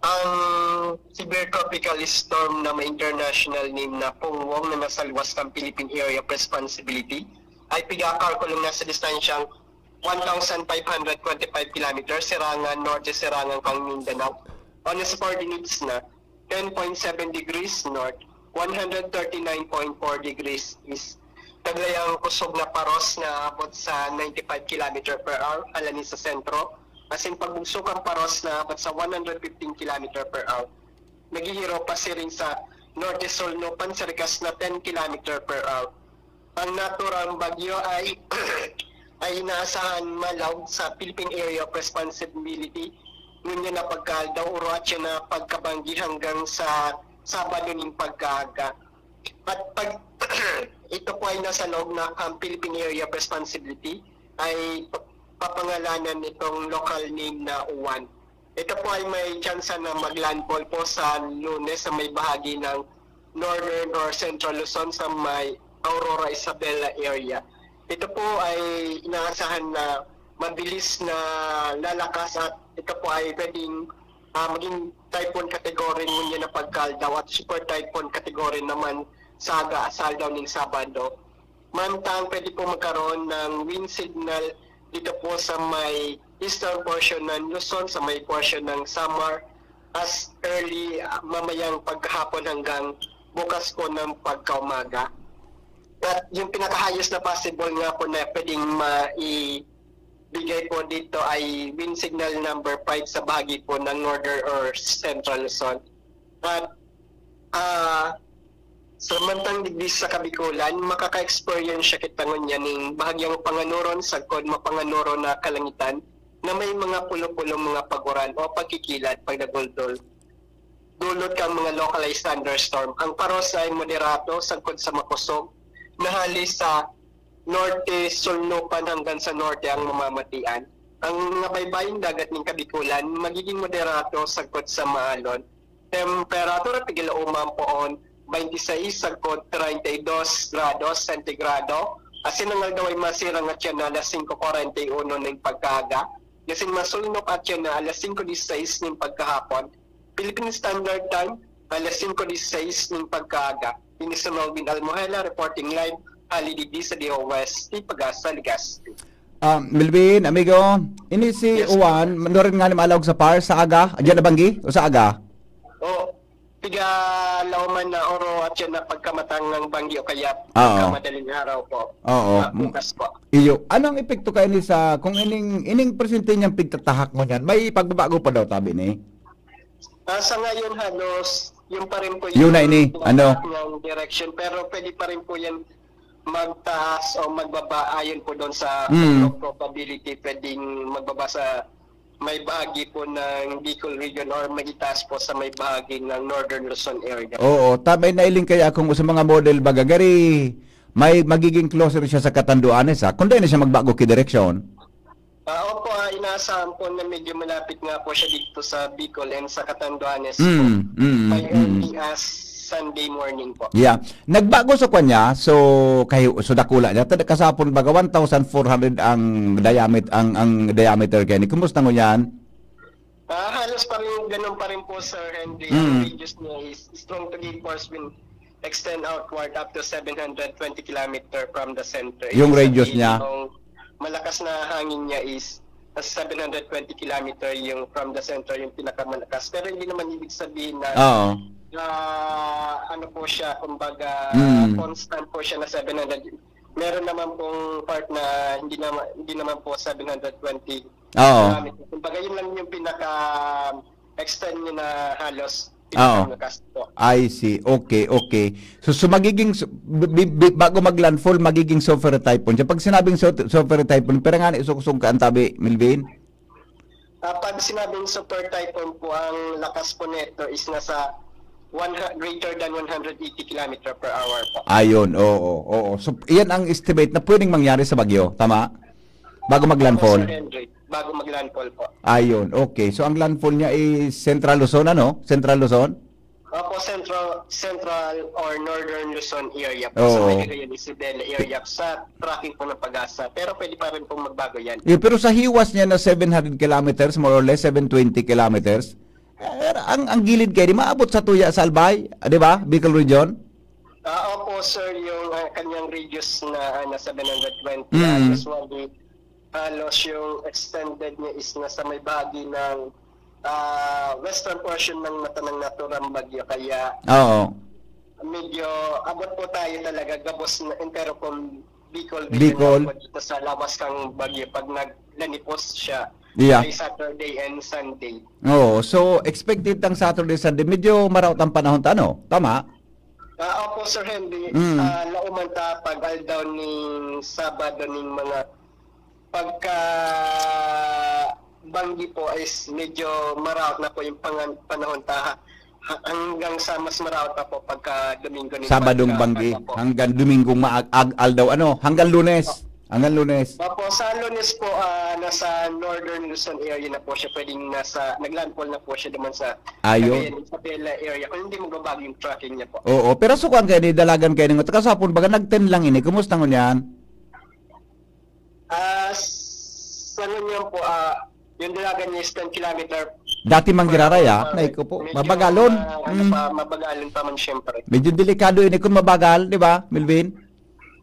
Ang severe tropical storm na may international name na Pungwong na nasa luwas ng Philippine Area of Responsibility ay pigakalkulong nasa distansyang 1,525 kilometers, Sirangan, Norte Sirangan, kang Mindanao. On its coordinates na 10.7 degrees north, 139.4 degrees east. Taglayang kusog na paros na abot sa 95 km per hour, alani sa sentro. As in pagbugsok ang paros na abot sa 115 km per hour. Naghihiro pa si rin sa Norte Solnopan sa rikas na 10 km per hour. Ang naturang bagyo ay ay inaasahan malaw sa Philippine Area of Responsibility. Ngunyan na pagkaldaw, urat siya na pagkabanggi hanggang sa Sabado ng pagkaaga. At pag ito po ay nasa loob na ang Philippine Area of Responsibility, ay papangalanan itong local name na Uwan. Ito po ay may chance na maglandfall po sa Lunes sa may bahagi ng Northern or Central Luzon sa may Aurora Isabela area. Ito po ay inaasahan na mabilis na lalakas at ito po ay pwedeng maging typhoon category ngunyan na pagkaldaw at super typhoon category naman sa aga-asal daw ng Sabado. Mantang pwede po magkaroon ng wind signal dito po sa may eastern portion ng Luzon, sa may portion ng Samar as early mamayang paghapon hanggang bukas po ng pagkaumaga. At yung pinakahayos na possible nga po na pwedeng maibigay po dito ay wind signal number 5 sa bahagi po ng Northern or Central Luzon. At samantang digdi sa Kabikulan, makaka-experience siya kitangon niya ng bahagyang panganuron sa kod mapanganuro na kalangitan na may mga pulo-pulong mga paguran o pagkikilat pag naguldol. Dulot kang mga localized thunderstorm. Ang paros ay moderato sagkod sa makusog na halis sa Norte Solnopan hanggang sa Norte ang mamamatian. Ang mga baybaying dagat ng Kabikulan magiging moderato sagkod sa maalon. Temperatura tigil umampoon 26 sagkod 32 grados sentigrado. Asin ang daw ay masirang at yan na alas 5:41 ng pagkaga. Kasi masulnok at yan na alas 5:16 ng pagkahapon. Philippine Standard Time, alas 5:16 ng pagkaaga. Ini sa Melvin Almohela, reporting live, halididi sa DOS, Pag-asa, Legazpi. Melvin, amigo, ini si Yes, Uwan, manorin nga ni malawag sa par, sa aga, adyan na banggi, o sa aga? O, piga lauman na oro at yan na pagkamatang ng banggi o kaya Oo. pagkamadaling araw po. Oo. Bukas po. Iyo, anong epekto kayo ni sa, kung ining presente niyang pigtatahak mo niyan, may pagbabago pa daw tabi ni? Sa ngayon halos, yung pa rin po Yun na ini, ano? yung direction, pero pwede pa rin po yan magtaas o magbaba ayon po doon sa probability, pwedeng magbaba sa may bahagi po ng Bicol region or magitaas po sa may bahagi ng Northern Luzon area. Oo, tabay na iling kaya kung sa mga model baga, gari, may magiging closer siya sa Katanduanes ha, kung dahil na siya magbago ki direksyon. Opo, inaasahan po na medyo malapit nga po siya dito sa Bicol and sa Catanduanes po. By early as Sunday morning po. Yeah. Nagbago sa kanya, so kay so dakula niya tada kasapon baga 1,400 ang diameter kay ni. Kumusta mo yan? Halos pa rin ganun pa rin po, Sir Henry. Ang radius niya is strong to gale force wind extend outward up to 720 km from the center. Yung Ibig radius sabihin, niya? yung malakas na hangin niya is 720 km yung from the center yung pinakamalakas. Pero hindi naman ibig sabihin na Oo. ano po siya, kumbaga constant po siya na 700. Meron naman pong part na hindi naman po 720 Oo. kilometers. Kumbaga yun lang yung pinaka-extend niya na halos Oo. pinakamalakas po. I see. Okay. So magiging bago maglandfall magiging super typhoon. Pag sinabing super typhoon, pero nga isusong ka ang tabi, Melvin? Pag sinabing super typhoon po, ang lakas po nito is nasa greater than 180 km per hour po. Ayun, oo. So iyan ang estimate na pwedeng mangyari sa bagyo, tama? Bago maglandfall. Sir Henry, bago maglandfall po. Ayun, okay. So ang landfall niya is Central Luzon, ano? Central Luzon? Opo, Central or Northern Luzon area po. Oo. Sa may Cagayan de Isabela area sa tracking po ng Pag-asa. Pero pwede pa rin pong magbago yan. Pero sa hiwas niya na 700 kilometers, more or less 720 kilometers, ang gilid kay di maabot sa tuya sa Albay, di ba? Bicol Region. Opo sir, yung kanyang radius na nasa 720 Mm. usually halos yung extended niya is nasa may bahagi ng western portion ng mata ng naturang bagyo, kaya Oo. medyo abot po tayo talaga gabos na entero kung Bicol Bicol. region dito sa lawas kang bagyo pag naglanipos siya Yeah. by Saturday and Sunday. Oo, so expected tang Saturday, Sunday, medyo maraot ang panahon tano. Tama? Opo Sir Henry, Mm. lauman ta pag aldaw ning Sabado ning mga pagka banggi po is medyo maraot na po yung panahon ta hanggang sa mas maraot na po pagka Domingo ning Sabadong banggi po. hanggang Domingong maag-al daw ano, hanggang Lunes. Hanggang Lunes. Opo, sa Lunes po, nasa Northern Luzon area na po siya, pwedeng naglandfall na po siya naman sa Ayun. Sa Pela area, kung hindi magbabago yung tracking niya po. Oo, pero sukuan kayo ni dalagan kayo ng kasapon baga nag-10 lang ini. Kumusta ngon yan? Sa niyan po, yung dalagan niya is 10 kilometer. Dati mang giraraya, nay ko po, Medyo, mabagalon. mabagalon pa man siyempre. Medyo delikado ini kung mabagal, di ba, Melvin?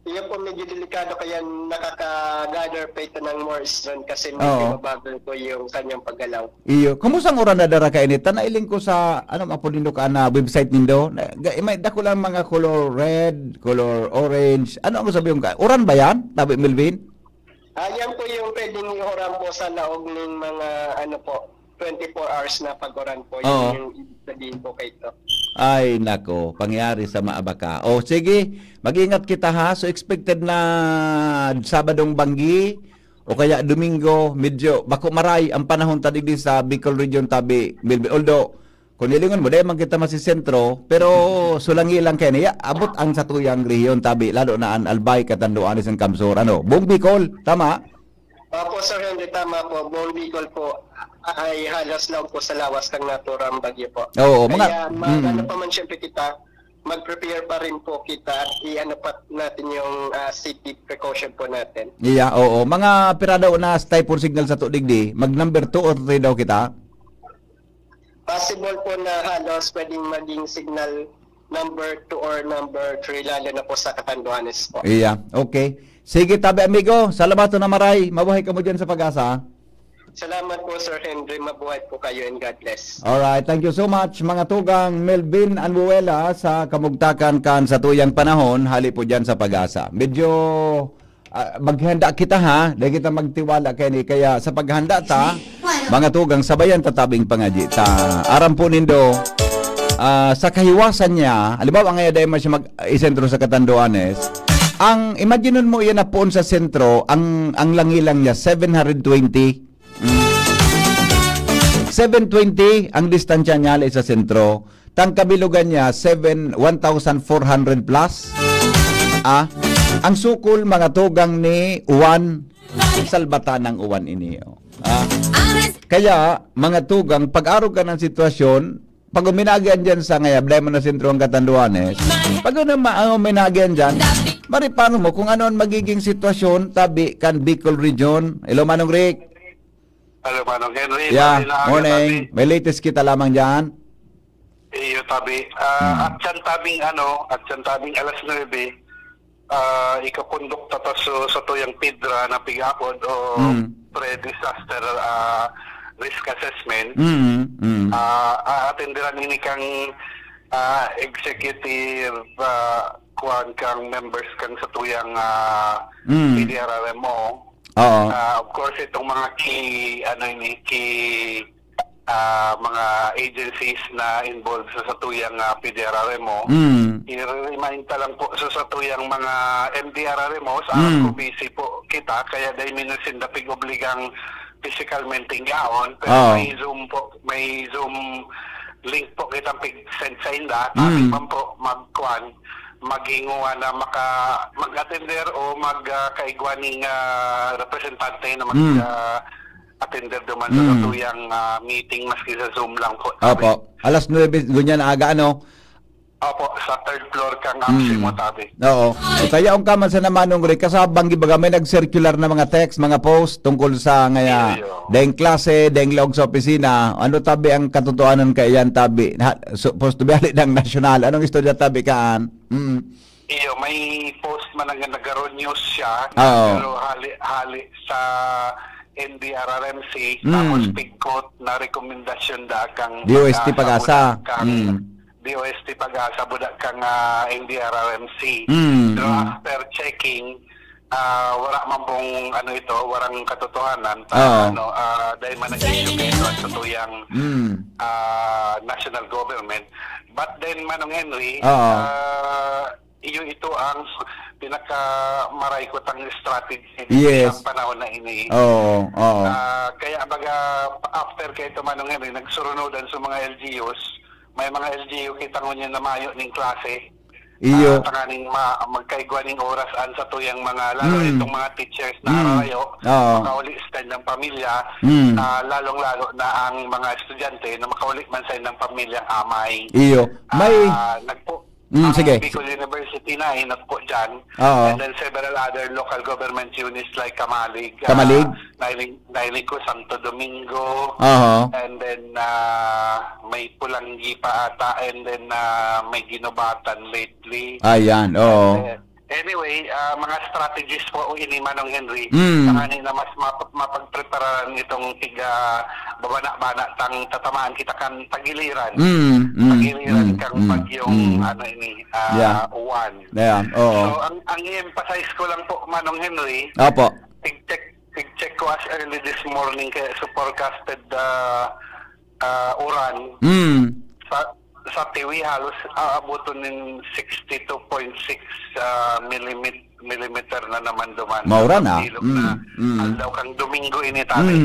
Iyan po medyo delikado kaya nakaka-gather pa ito ng more strength kasi Oo. medyo mabagal po yung kanyang paggalaw. Iyo, kumusta ang oras na dara ka init? Tanailing ko sa mapo nindo ka na website nindo. May dako lang mga color red, color orange. Ano ang sabi yung ka? Oran ba yan? Tabi Melvin? Yan po yung pwedeng i-oran po sa laog ng mga 24 hours na pag-oran po. Oo. Yun yung ibig sabihin po kayo ito. Ay nako, pangyari sa maabaka. O sige, mag-ingat kita ha. So expected na Sabadong banggi o kaya Domingo, medyo bako maray ang panahon tadigdi sa Bicol Region tabi Melvin. Although kung nilingon mo, dahil man kita masisentro, pero sulangi lang kaya niya, abot ang satuyang rehiyon tabi, lalo na ang Albay, Catanduanes, ang Camsor. Buong Bicol, tama? Opo, Sir Henry, tama po. Buong Bicol po ay halos lang po sa lawas ng naturang bagyo po. Oo, Kaya mga... ano pa man siyempre kita, mag-prepare pa rin po kita at i-ano pa natin yung safety precaution po natin. Yeah, oo. Mga piradaw na typhoon signal sa tudigdi, mag number 2 or 3 daw kita? Possible po na halos pwedeng maging signal number 2 or number 3 lalo na po sa Catanduanes po. Yeah, okay. Sige tabi amigo, salamat na maray. Mabuhay ka mo dyan sa pag-asa. Salamat po Sir Henry, mabuhay po kayo and God bless. Alright, thank you so much mga tugang Melvin Anbuela sa kamugtakan kan sa tuyang panahon. Hali po dyan sa pag-asa. Medyo maghanda kita ha, dahil kita magtiwala kaya kaya sa paghanda ta, mga tugang sabayan tatabing pangaji ta. Aram po nindo, sa kahiwasan niya, halimbawa ang ngayon man siya mag-isentro sa Catanduanes, ang imagine mo yan na poon sa sentro, ang langilang niya 720. 720 ang distansya niya sa sentro. Tang kabilugan niya 1,400 plus. Ang sukol mga tugang ni uwan, salbatan ng uwan ini. Kaya mga tugang pag-arog ka ng sitwasyon, pag uminagyan dyan sa ngayab, dahil mo na sentro ang Catanduanes, pag uminagyan dyan, maripano mo kung ano ang magiging sitwasyon tabi kan Bicol Region. Hello Manong Rick. Hello, Manong Henry. Yeah, Magandang morning. tabi. May latest kita lamang dyan. Iyo tabi. At yan tabing alas 9, ikapundok tatas sa tuyang Pedra na pigapod o pre-disaster risk assessment. Atenderan ini kang executive kuan kang members kang sa tuyang PDRRMO. Oo. Of course, itong mga key mga agencies na involved sa satuyang PDRRMO, i-remind ta lang po sa satuyang mga MDRRMO sa busy po kita, kaya dahil minusindapig obligang physical maintain pero may Zoom link po kitang send sa inda, man po maghinguha na mag-attender o magkaigwaning representante na mag-attender duman sa tuyang meeting maski sa Zoom lang po. Opo. Alas 9, ganyan aga Opo, sa third floor kang amsi mo tabi. Oo. O kaya ang kaman sa namanong rin, kasabang gibaga may nag-circular na mga text, mga post tungkol sa ngaya Iyo. daing klase, daing log sa opisina. Ano tabi ang katotohanan kayan tabi? Supposed to be hali ng national. Anong istorya tabi kaan? Iyo, may post man ang nagkaroon news siya, Oo. pero hali sa NDRRMC, tapos pigkot na rekomendasyon da kang DOST Pag-asa. DOST Pag-asa budak kang NDRRMC. Pero after checking, wala man pong warang katotohanan. Dahil man nag-issue kayo sa tuyang national government. But then, Manong Henry, ito ang pinaka-maray ko tang strategy Yes. sa panahon na ini. Oo. Kaya baga, after kayo ito, Manong Henry, nagsurunodan sa mga LGUs. May mga LGU kitang niya na mayo ng klase. Iyo. Tanganing magkaigwa ng oras an sa tuyang mga, lalo itong mga teachers na arayo, Oo. makauli sa ng pamilya, lalong-lalo na ang mga estudyante na makauli man sa ng pamilyang amay. Iyo. May sige. Bicol University na inat po dyan. Oo. And then several other local government units like Kamalig. Nailing ko Santo Domingo. Oo. And then may Pulanggi pa ata. And then may Ginobatan lately. Ayan. Oo. Anyway, mga strategies po ini Manong Henry. Tanganin na mas mapagprepararan itong tiga babana-bana tang tatamaan kita kan tagiliran. Tagiliran kang bagyong uwan. Yeah. Oo. So ang i-emphasize ko lang po Manong Henry, Opo. tig-check ko as early this morning kaya sa forecasted uran. Sa Tiwi halos aabuton ng 62.6 millimeter na naman duman. Maura na. Aldaw kang Domingo ini tabi.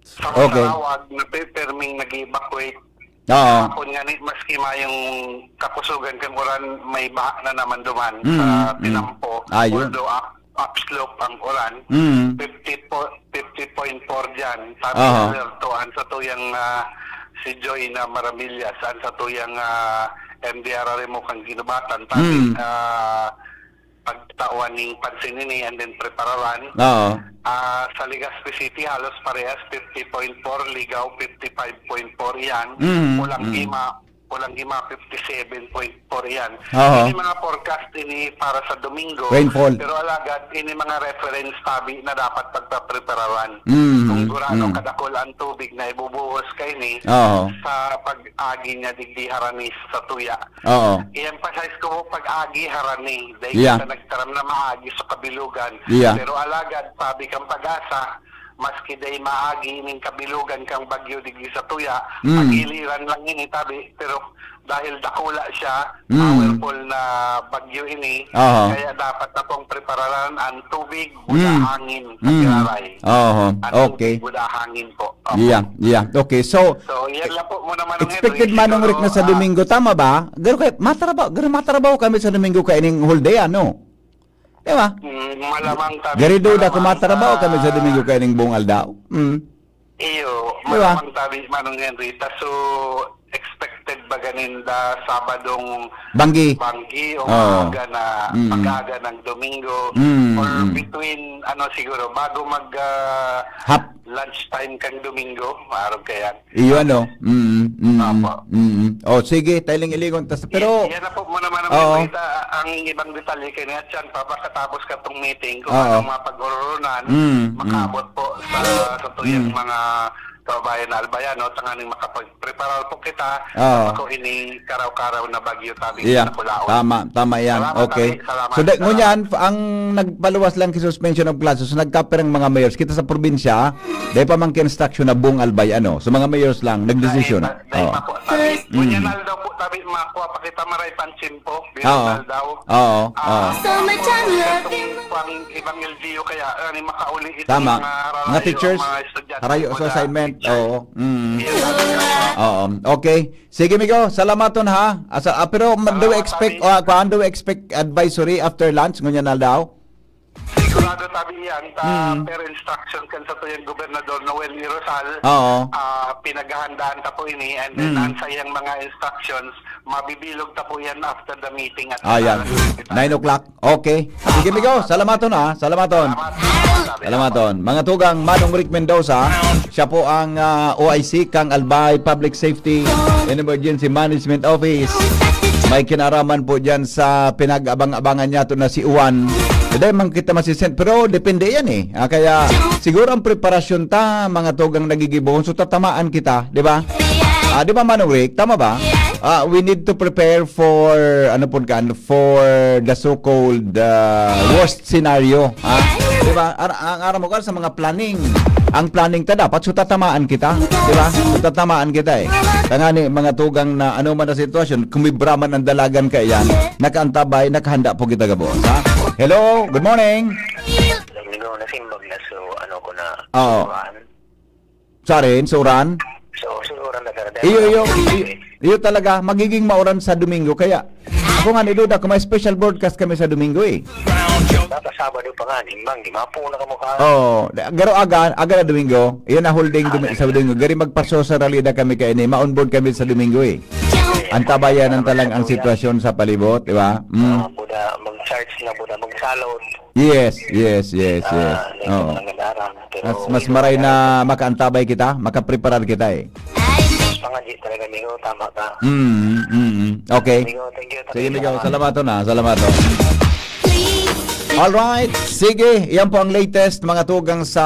Sa Okay. Sarawag na perming nag-evacuate. Oo. Kung nga maski mayong kapusugan kang uran may baha na naman duman sa Tinampo. Ayun. Although upslope ang uran. 50.4 dyan. Sabi Aha. na tuan sa tuyang si Joy na Maramillas saan sa tuyang MDRR mo kang ginubatan tabi pagtawan ng pansin ni and then prepararan. Oo. Sa Legazpi City halos parehas 50.4, Ligaw 55.4 yan. Pulang Gima 57.4 yan. Oo. Ini mga forecast ini para sa Domingo. Rainfall. Pero alagad ini mga reference tabi na dapat pagpaprepararan. Mm. Kung gurano kadakol ang tubig na ibubuhos kay ni Oo. sa pag-agi niya digdi harani sa tuya. Oo. I-emphasize ko po pag-agi harani dahil Yeah. kita nagtaram na maagi sa kabilugan. Yeah. Pero alagad sabi kang pag-asa maski day maagi ning kabilugan kang bagyo digdi sa tuya, pagiliran lang ini tabi pero dahil dakula siya, powerful na bagyo ini, Oo. kaya dapat na pong prepararan ang tubig, buda hangin, pagiraray. Oo. Ang Okay. tubig, buda hangin po. Opo. Yeah. Okay. So, yan lang po muna Manong expected Henry. Manong Rick na sa Siguro, Domingo, tama ba? Garo matrabaho kami sa Domingo kay ning whole day, ano? Di ba? malamang tabi. Garido da kumatrabaho kami sa Domingo kay ning buong aldaw. Iyo, Diba? malamang tabi Manong Henry. Taso, expected ba ganin da Sabadong Banggi. Banggi o Oo. maaga na pag-aga ng Domingo or between siguro bago mag Hap. lunchtime kang Domingo, maarog kaya. Iyo ano? Apo. Oh, sige, tailing iligon pero yan na po muna man Oo. ang ibang detalye kay niya dyan pa pagkatapos katong meeting kung Oo. anong mapag-urunan makaabot po sa tuyang mga kabayan na Albayano tanganing makapag-preparal po kita ako ini karaw-karaw na bagyo tabi yeah, na Pulaon. tama yan. Salamat, Okay. Tabi. Salamat. So ngunyan ang nagpaluwas lang kay suspension of classes, so nagkaper ang mga mayors kita sa probinsya, dahil pa man construction na buong Albayano. So mga mayors lang nagdesisyon. Dahil pa po tabi. Kunyan daw po tabi makuha pa kita maray pansin po. Oo. Binunal daw. Oo. So much I'm Pang ibang LGU kaya makauli itong Tama. harayo, Mga teachers, mga estudyante harayo po sa na assignment. teacher. Oo. Yes, sabi ko. Oo. Okay. Sige Migo, salamaton ha. Pero do we expect kuan do we expect advisory after lunch ngunyan na daw? Sigurado tabi yan per instruction kan sa tuyang gobernador Noel Irosal. Oo. Pinaghahandaan ta po ini and then ang sayang mga instructions mabibilog ta po yan after the meeting at Ayan. 9 o'clock. Okay. Sige, Migo. Salamaton, ha. Salamaton. Salamaton. Mga tugang Manong Rick Mendoza, siya po ang OIC, Kang Albay Public Safety and Emergency Management Office. May kinaraman po dyan sa pinag-abang-abangan niya to na si Uwan. Dahil man kita masisend, pero depende yan eh. Kaya siguro ang preparasyon ta, mga tugang nagigibon, so tatamaan kita, di ba? Di ba Manong Rick? Tama ba? We need to prepare for for the so-called worst scenario. Di ba? Ang araw mo ka sa mga planning. Ang planning ta dapat so tatamaan kita, di ba? So tatamaan kita eh. Tangani mga tugang na ano man na sitwasyon, kumibraman ang dalagan ka yan, nakaantabay, nakahanda po kita gabos, ha? Hello, good morning. Ligo na simbag na so ano ko na Oo. Sarin, Suran. So siguro na kada. Iyo talaga magiging mauran sa Domingo kaya ako nga niluda kung may special broadcast kami sa Domingo eh. Dapat Sabado pa nga nimbang di mapuna ka mo ka. Oh, garo aga na Domingo. Iyon na holding sa Domingo. Gari magpaso sa ralida kami kay ni ma-on board kami sa Domingo eh. Antabayanan talang ang sitwasyon sa palibot, di ba? Buda mag-charge na buda magsalot. Yes. Oh. Mas maray na makaantabay kita, makapreparar kita eh. Pangaji talaga Migo, tama ka. Okay. Migo, thank you. Sige, Migo. Salamato na. Salamato. Alright. Sige. Yan po ang latest mga tugang sa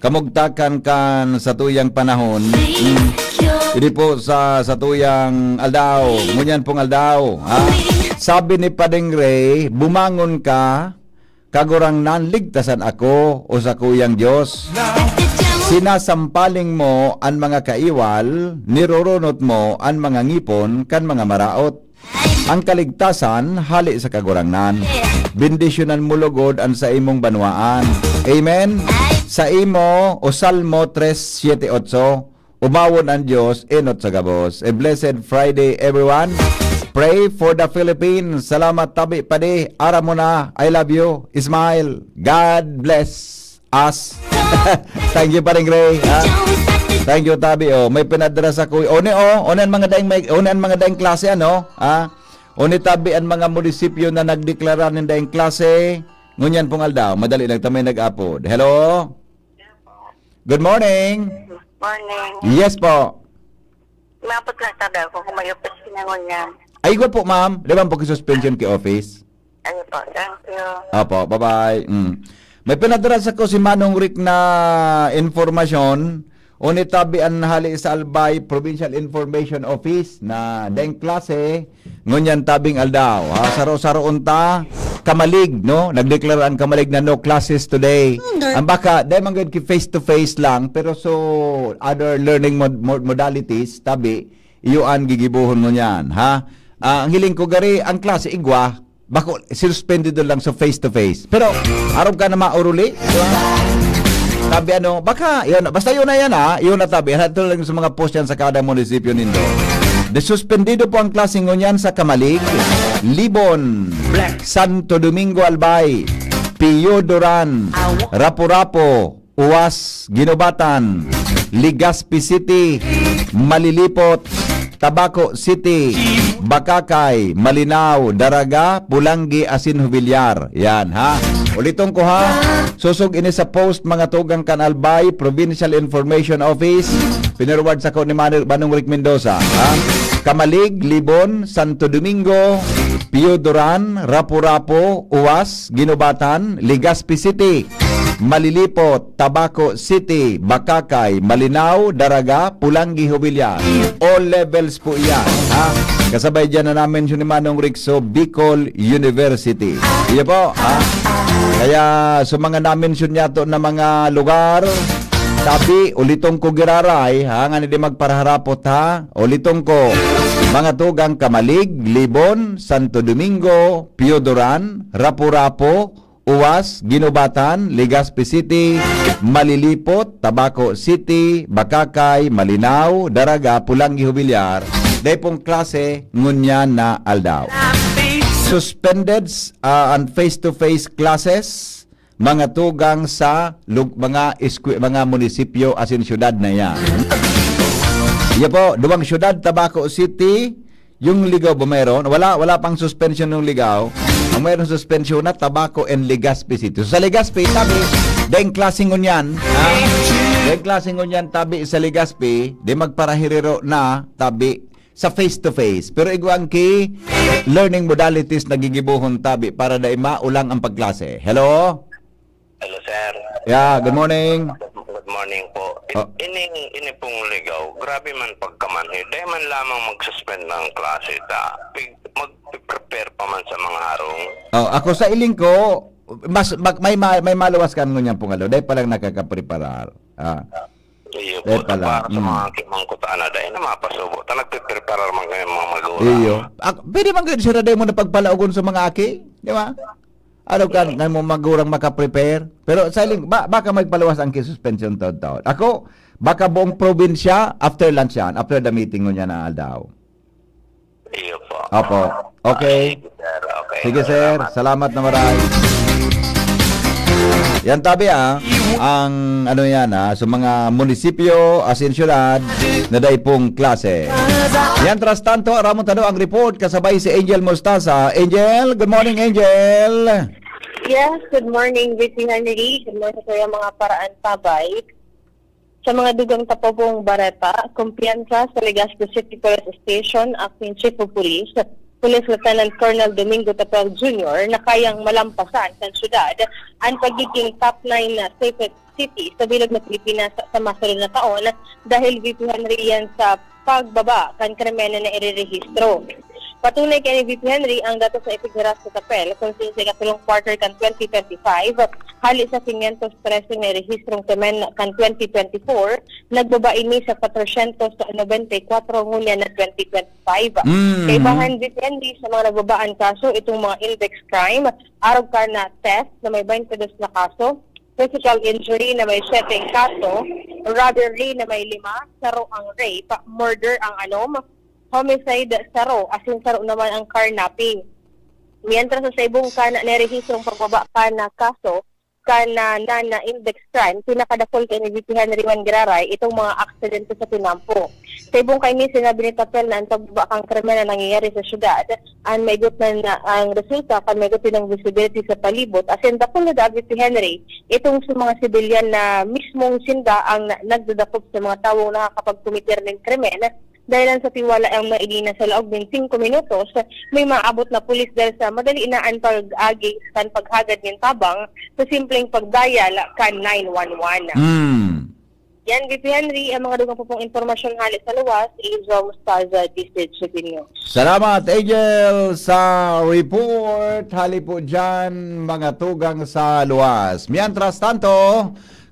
kamugtakan kan sa tuyang panahon. Hindi po sa tuyang aldaw. Ngunyan pong aldaw. Ha? Sabi ni Padeng Ray, bumangon ka, kagurang nanligtasan ako o sa kuyang Diyos. Sinasampaling mo ang mga kaiwal, nirorunot mo ang mga ngipon kan mga maraot. Ang kaligtasan, hali sa kagurangnan. Bendisyonan mo lugod ang sa imong banwaan. Amen? Sa imo, o Salmo 3:7-8, umawon ang Diyos, inot sa gabos. A blessed Friday, everyone. Pray for the Philippines. Salamat tabi padi. Ara mo na. I love you. Smile. God bless us. Thank you paring Ray. Thank you tabi. May pinadala sa kuy. One ang mga daing klase ano? One tabi ang mga munisipyo na nagdeklara ng daing klase. Ngunyan pong aldaw. Madali lang tamay nag-upload. Hello? Good morning. Morning. Yes po. Mapot lang tabi ako kung may upos pinangon niya. Ay, good po, ma'am. Di ba po suspension kay office? Ano po, thank you. Opo, bye-bye. May pinadala sa ko si Manong Rick na informasyon o nitabi ang hali sa Albay Provincial Information Office na daing klase ngunyan tabing aldaw. Saro-saro unta kamalig, no? Nagdeklara ang kamalig na no classes today. Ang baka, dahil man ki face-to-face lang, pero so other learning modalities, tabi, iyuan gigibuhon mo yan, ha? Ang hiling ko gari, ang klase igwa, bako, suspended lang sa face-to-face. Pero, araw ka na mauruli, diba? Tabi ano, baka, yun, basta yun na yan ha, yun na tabi, ito lang sa mga post yan sa kada munisipyo nindo. Desuspendido po ang klase ngunyan sa Kamalig, Libon, Santo Domingo Albay, Pio Duran, Rapu-Rapu, Uwas, Ginobatan, Legazpi City, Malilipot, Tabaco City, Bakakay, Malinaw, Daraga, Pulangi, Asinho Villar. Yan ha. Ulitong ko ha. Susog ini sa post mga tugang Kanalbay Provincial Information Office. Pinirward sa ko ni Manong Rick Mendoza. Ha? Kamalig, Libon, Santo Domingo, Pio Duran, Rapu-Rapu, Uwas, Ginobatan, Legazpi City, Malilipot, Tabaco City, Bakakay, Malinaw, Daraga, Pulangi, Villar. All levels po yan. Ha? Kasabay dyan na namin siya ni Manong Rick so Bicol University. Iya po. Ha? Kaya sa mga namin siya niya to na mga lugar, tapi ulitong ko giraray, ha? Nga hindi magparaharapot ha? Ulitong ko. Mga tugang Kamalig, Libon, Santo Domingo, Pio Duran, Rapu-Rapu, Uwas, Ginobatan, Legazpi City, Malilipot, Tabaco City, Bakakay, Malinaw, Daraga, Pulangi, Villar. Dahil pong klase, ngunya na aldaw. Suspended on face-to-face classes, mga tugang sa mga munisipyo asin syudad na yan. Iya po, duwang syudad, Tabaco City, Yung ligaw ba mayroon? Wala pang suspension ng ligaw. Ang mayroon suspension na Tabaco and Legazpi City. So, sa Legazpi, tabi, daing klaseng unyan, ha? Daing klaseng unyan, tabi sa Legazpi, di magparahiriro na tabi sa face-to-face. Pero igwang ki, learning modalities nagigibuhon tabi para daing maulang ang pagklase. Hello? Hello, sir. Yeah, good morning. Good morning po. Oh. Ini pong ligaw, grabe man pagkamanhid. Dahil man lamang mag-suspend ng klase ta. Mag-prepare pa man sa mga harong. Oh, ako sa iling ko, may maluwas kan ngunyan pungalo. Dahil palang nakakapreparar. Iyo Dahil po, pala. para sa mga kimangkutaan na dahil na mapasubo. Ta nagpiprepare man kayo mga magulang. Iyo. Pwede man kayo sila dahil mo na pagpalaugon sa mga aki. Di ba? Ano ka, nga mo magurang makaprepare. Pero sa iling, baka magpalawas ang suspension taon-taon. Ako, baka buong probinsya, after lunch yan, after the meeting ngunyan na daw. Iyo po. Opo. Okay. Sige, sir. Okay. Sige sir, salamat na marami. Yan tabi ang ano yan sa mga munisipyo, asin syudad, na day pong klase. Yan, tras tanto, ramon tano ang report kasabay si Angel Mostaza. Angel, good morning Angel. Yes, good morning, VP Henry. Good morning sa mga paraan tabay. Sa mga dugang tapobong bareta, kumpiyansa sa Legazpi City Police Station, acting Chief of Police, Police Lieutenant Colonel Domingo Tapel Jr. na kayang malampasan sa syudad ang pagiging top 9 na safest city sa bilog na Pilipinas sa masunod na taon dahil VP Henry yan sa pagbaba kan krimen na irerehistro. Patunay kay VP Henry ang datos sa ipigniras sa Tapel kung sa katulong quarter kan 2025 hali sa 513 na rehistrong krimen kan 2024 nagbaba ini sa 494 ngunya na 2025. Kay bahan VP Henry sa mga nagbabaan kaso itong mga index crime, arog ka na theft na may 22 na kaso, physical injury na may 7 kaso, robbery na may 5, saro ang rape, murder ang homicide saro, asin saro naman ang carnapping. Mientras sa ibong kana narehistrong pagbaba ka na kaso, kana na index crime, pinakadakol kay ni VP Henry Juan Giraray itong mga aksidente sa Pinampo. Sa ibong kay ni sinabi ni Tapel na ang pagbaba kang krimen na nangyayari sa syudad, ang may na ang resulta kan may ng visibility sa palibot, asin dakol na VP Henry, itong sa mga sibilyan na mismong sinda ang nagdadakop sa mga tao na nakakapagkumitir ng krimen, dahil lang sa tiwala ang mailina sa loob ng 5 minutos, may maabot na pulis dahil sa madali inaan pag-agi kan paghagad ng tabang sa simpleng pagdayal kan 911. Yan, VP Henry, ang mga dugang po pong informasyon halit sa luwas, Angel Mostaza, District News. Salamat Angel sa report. Hali po dyan mga tugang sa luwas. Mientras tanto,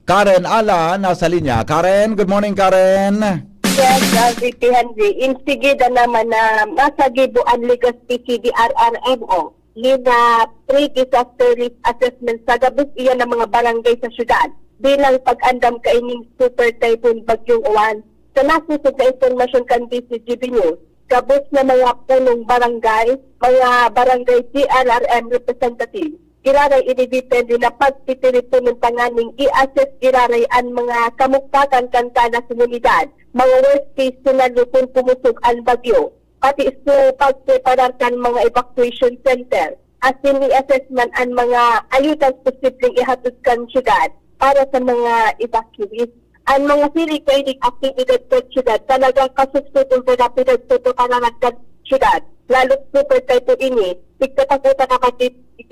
Karen Ala nasa linya. Karen, good morning Karen. Yes, VP Henry, instigida naman na masagibuan Legazpi CDRRMO na pre-disaster risk assessment sa gabos iyan ng mga barangay sa syudad bilang pag-andam kaining super typhoon Bagyong Uwan. Sa nasusog na informasyon kan DCGB News, gabos na mga punong barangay, mga barangay CRRM representative, giraray inidipende na pagtitirito ng tanganing i-assess giraray ang mga kamuktakan kanta na komunidad, mga worst case scenario kung pumusog ang bagyo, pati sa pagpreparar kan mga evacuation center, as in i-assessment ang mga ayudas posibleng ihatod kan syudad para sa mga evacuees. Ang mga siri-training activity sa syudad talagang kasubsudong sa rapid tutukarangan kan syudad, lalo super typo ini, tigkatakutan na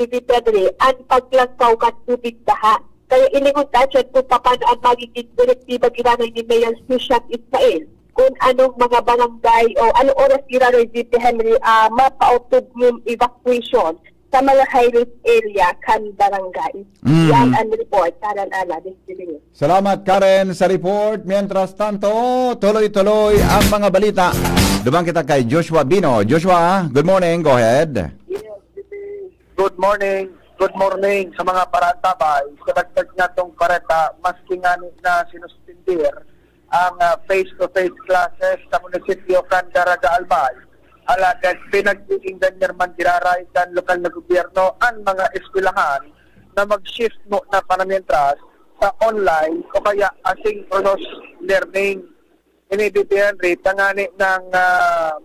Pedre at paglagpaw kat tubig daha. Kaya ilingon na kung paano ang magiging direktiba ginanay ni Mayor Sushant Ismail kung anong mga barangay o anong oras ginanay VP Henry mapautog yung evacuation sa mga high-risk area kan barangay. Yan ang report. Taran ala. Salamat Karen sa report. Mientras tanto, tuloy-tuloy ang mga balita. Dumang kita kay Joshua Bino. Joshua, good morning. Go ahead. Good morning sa mga parantabay. Sa dagdag nga itong kareta, maski nga na sinustindir ang face-to-face classes sa munisipyo kan Daraga Albay. Alagad pinag-iinggan nirman giraray kan lokal na gobyerno ang mga eskwelahan na mag-shift mo na panamientras sa online o kaya asynchronous learning. ini Henry, tangani ng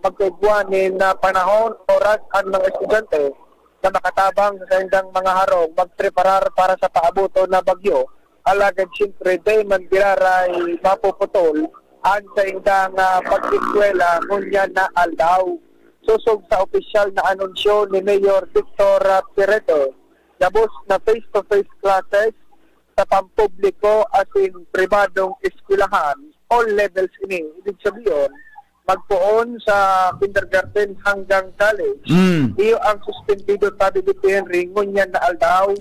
magkagwanin na panahon, oras ang mga estudyante na makatabang sa kanilang mga harong, magpreparar para sa paabuto na bagyo. Alagad siyempre, day man giraray mapuputol ang sa indang pag-eskwela ngunya na aldaw. Susog sa opisyal na anunsyo ni Mayor Victor Pireto, labos na face-to-face classes sa pampubliko as in pribadong eskwelahan, all levels ini. Ibig sabihin, magpuon sa kindergarten hanggang college. Iyo ang suspendido sabi ni Henry ngunyan na aldaw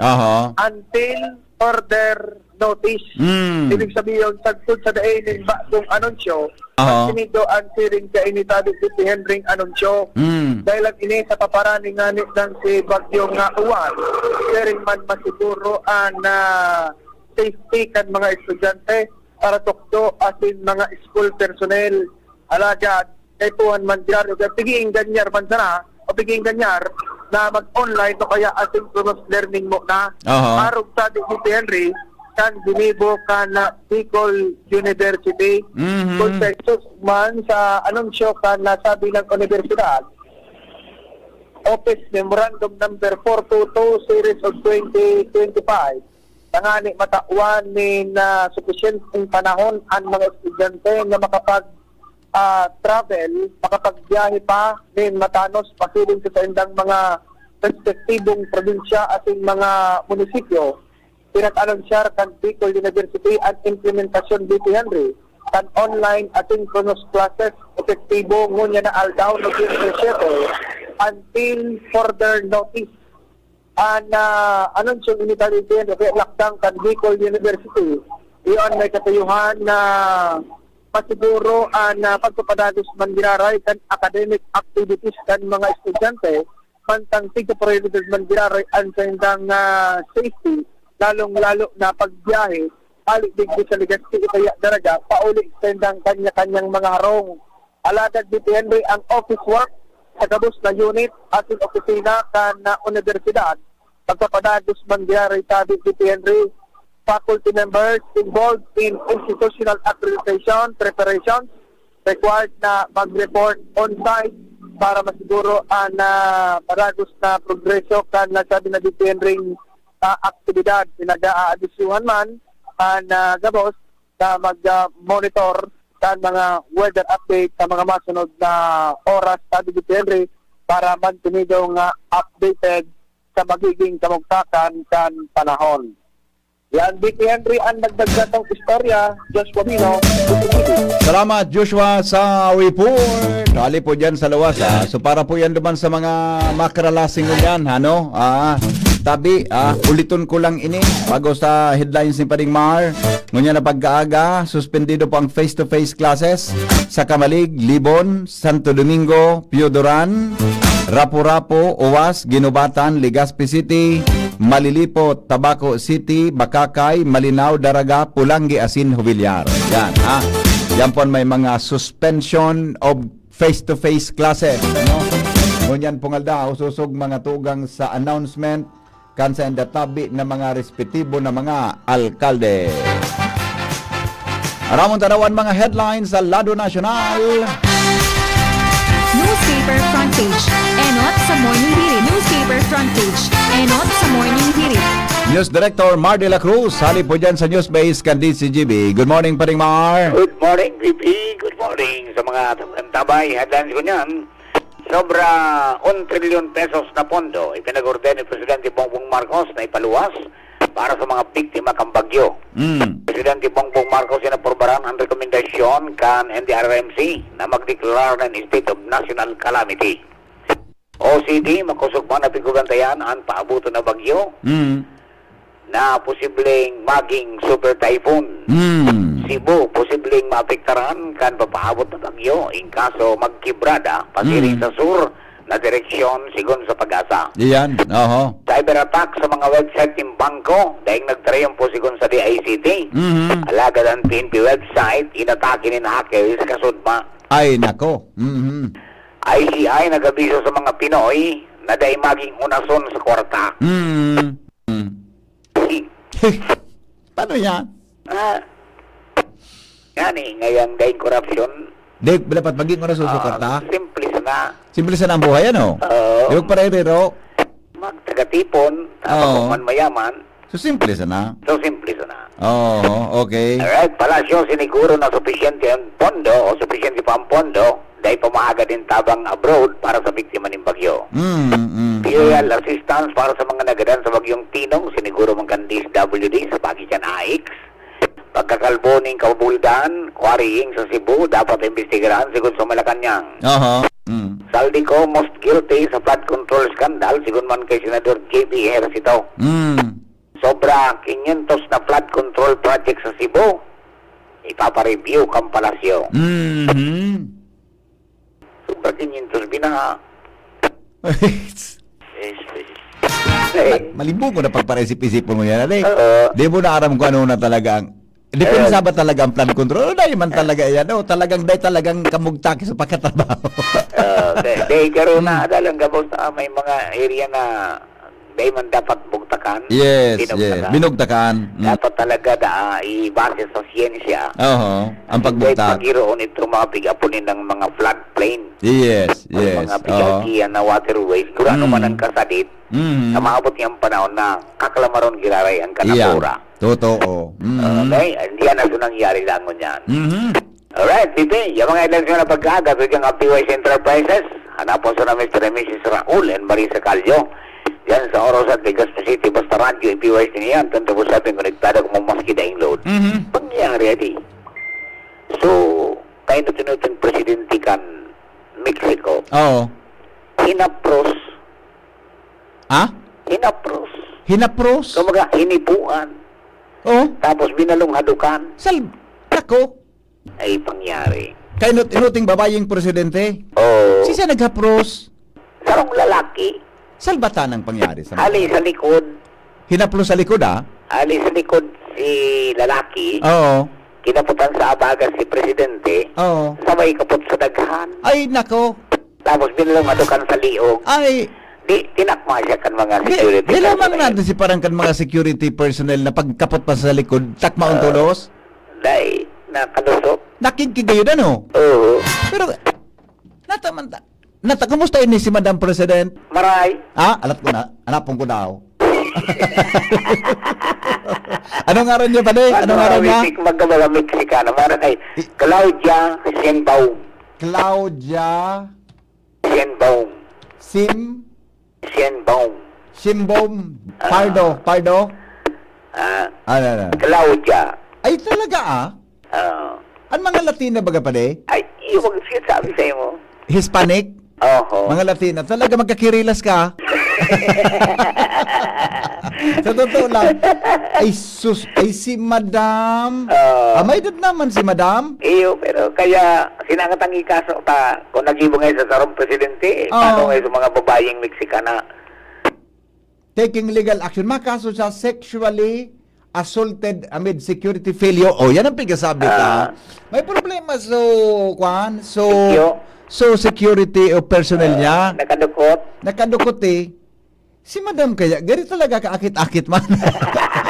until further notice. Ibig sabihin, sagtod sa dainin bagong anunsyo, sinido ang siring ka initabi ni Henry anunsyo. Dahil ang ini sa paparaning nganit ng si Bagyong Uwan, siring man masiguro ang safety kan mga estudyante para tukto asin mga school personnel. Alagad, kay Tuhan Mandyar, piging ganyar man sana, o piging ganyar, na mag-online o kaya asynchronous learning mo na. Arog sa di Henry, kan ginibo ka na Bicol University. Kung sa man sa anunsyo ka na sabi ng universidad, Office Memorandum Number 422 Series of 2025, tangani matawan ni na sufficienteng panahon ang mga estudyante na travel, makapagbiyahe pa din matanos pasiling sa indang mga respektibong probinsya at mga munisipyo. Pinag-anunsyar kan Bicol University ang implementasyon dito Henry kan online asynchronous classes epektibo ngunya na aldaw no 17 until further notice. Ang anunsyon ni Talibin kaya lakdang kan Bicol University iyon may katayuhan na pasiguro na pagpapadagos man giraray kan academic activities kan mga estudyante pantang tigpa-priorities man giraray ang sendang safety lalong-lalo na pagbiyahe alig-digdi sa Legazpi kaya daraga pauli sendang kanya-kanyang mga harong. Alagad dito Henry ang office work sa gabos na unit at yung opisina kan universidad pagpapadagos man giraray sabi dito Henry faculty members involved in institutional accreditation preparations required na mag-report on-site para masiguro ang paragos na progreso kan nasabi na depending aktibidad. Pinag-aadisyuhan man ang gabos na mag-monitor kan mga weather update sa mga masunod na oras sa depending para mantinidong updated sa magiging kamugtakan kan panahon. Yan, Vicky Henry, ang nagdagdatang istorya, Joshua Mino. Salamat Joshua sa report. Dali po dyan sa lawas. So para po yan naman sa mga makaralasing ko yan. Ano? Tabi, uliton ko lang ini bago sa headlines ni Paring Mar. Ngunya na pagkaaga, suspendido po ang face-to-face classes sa Kamalig, Libon, Santo Domingo, Piodoran, Rapu-Rapu, Owas, Ginubatan, Legazpi City, Malilipot, Tabaco City, Bakakay, Malinaw, Daraga, Pulangi, Asin, Hubilyar. Yan, yan po may mga suspension of face-to-face classes. No? Ngunyan pungalda, ususog mga tugang sa announcement kansa and tabi na mga respetibo na mga alkalde. Aramon tanawan mga headlines sa Lado Nacional. Newspaper front page. Enot sa morning hirit. Newspaper front page. Enot sa morning hirit. News Director Mar de la Cruz, hali po dyan sa News Base kan DCGB. Good morning, Paring Mar. Good morning, VP. Good morning sa mga tabay. Headlines ko niyan. Sobra 1 trilyon pesos na pondo ipinag-orden ni Presidente Bongbong Marcos na ipaluwas para sa mga biktima ng bagyo. Presidente Bongbong Marcos inapurbaran ang rekomendasyon kan NDRRMC na magdeklara ng state of national calamity. OCD makusog man na pigugantayan ang paabuto na bagyo na posibleng maging super typhoon. Cebu posibleng maapektaran kan papaabot na bagyo in kaso magkibrada pasiring sa sur na direksyon sigon sa Pag-asa. Iyan, Cyber attack sa mga website ng bangko dahil nagtrayumpo sigon sa DICT. Alagad ang PNP website inatake ni hackers kasudma. Ay, nako. ICI nagabiso sa mga Pinoy na dahil maging unason sa kwarta. Paano yan? Yani, ngayang daing korupsyon, Di, dapat maging ko na susuporta. simple na. Simple sa ang buhay, ano? Oo. Yung parerero, Magtagatipon, tapos Oo. kung man mayaman, so simple sa na. so simple na. Oo, okay. Alright, palasyo, siniguro na sufisyente ang pondo o sufisyente pa ang pondo dahil pamaaga din tabang abroad para sa biktima ng bagyo. Material assistance para sa mga nagadan sa bagyong Tinong, siniguro mang kandis WD sa Pakistan AX. Pagkakalbo ng kabuldan, quarrying sa Cebu, dapat imbestigahan sigun sa Malacanang. Oho. Saldico most guilty sa flood control scandal, sigun man kay Senador JB Ejercito. Sobra 500 na flood control project sa Cebu. Ipapareview kang palasyo. Sobra 500 binaha. Malibog ko na pagparesip-isipon mo yan. Oo. Di mo na aram kung ano na talaga ang... Depende sa ba talaga ang flood control? O dahil man talaga yan. O talagang kamugtaki sa pagkatrabaho. Dahil karoon na adalang gabos na may mga area na dahil man dapat bugtakan. Yes, binugtakan. Binugtakan. Dapat talaga ibase sa siyensya. Oho. Ang Dahil pagbugtak. pagiroon ito mga pigapunin ng mga floodplain. Yes, Ang yes. mga Oo. pigagian na waterways. Kung ano man ang kasadit, Mm. sa maabot niyang panahon na kaklamaron gilaray ang Iyan. kanapura. Totoo. Okay? Hindi yan ang nangyari lang mo niyan. Mhm. Alright, Bibi, yung mga eleksyon na pagkaga, bigyan ng PYC Enterprises, hanapon sa na Mr. and Mrs. Raul and Marisa Calyo. Yan sa Oros at Legazpi City, basta radyo, PYC niyan, 24/7 konektado kung maski daing load. Mhm. Pangyari, adi. So, kayo na tinutong presidente kan Mexico, Oo. hinapros, Ah? Hinapros? kumaga hinipuan, Oh. tapos binalong hadukan, Nako. ay pangyari. Kaya inuting babayeng presidente. Oh, Si siya naghapros. sarong lalaki, Salbata ng pangyari sa ali sa likod, Hinapros sa likod, ah? ali sa likod si lalaki, Oo. kinaputan sa abagas si presidente, Oo. sabay kapot sa daghan, Ay, nako. tapos binalong hadukan sa liog, Ay, di tinakma siya kan mga security. di lamang personnel. natin si parang kan mga security personnel na pagkapot pa sa likod, takmaon tulos. Dahil nakalusok. Nakikigayo na, no? Oo. Pero, kumusta ini si Madam President? Maray. Ah, alat ko na. Hanapon ko daw. Anong ngaran niya, pala? Anong ngaran niya? Magkabala Mexicano. Maray. Claudia Sheinbaum. Claudia Sheinbaum. Sheinbaum. Simbom Pardo. Ano. Claudia. Ay, talaga, ah? Ang mga Latina baga pala? Ay, yung sabi sa mo. Hispanic? Oho. Mga Latina. Talaga magkakirilas ka? Sa totoo lang. Ay, si Madam. May edad naman si Madam. Iyo, pero kaya sinangatang ikaso ta kung nag-ibo ngayon sa sarong presidente, paano ngayon sa mga babayeng Mexicana? Taking legal action. Makaso siya sexually assaulted amid security failure. Oh, yan ang pigasabi ka. May problema Kwan. So security o personnel niya. Nakadukot. Nakadukot eh. Si Madam kaya, gari talaga kaakit-akit man.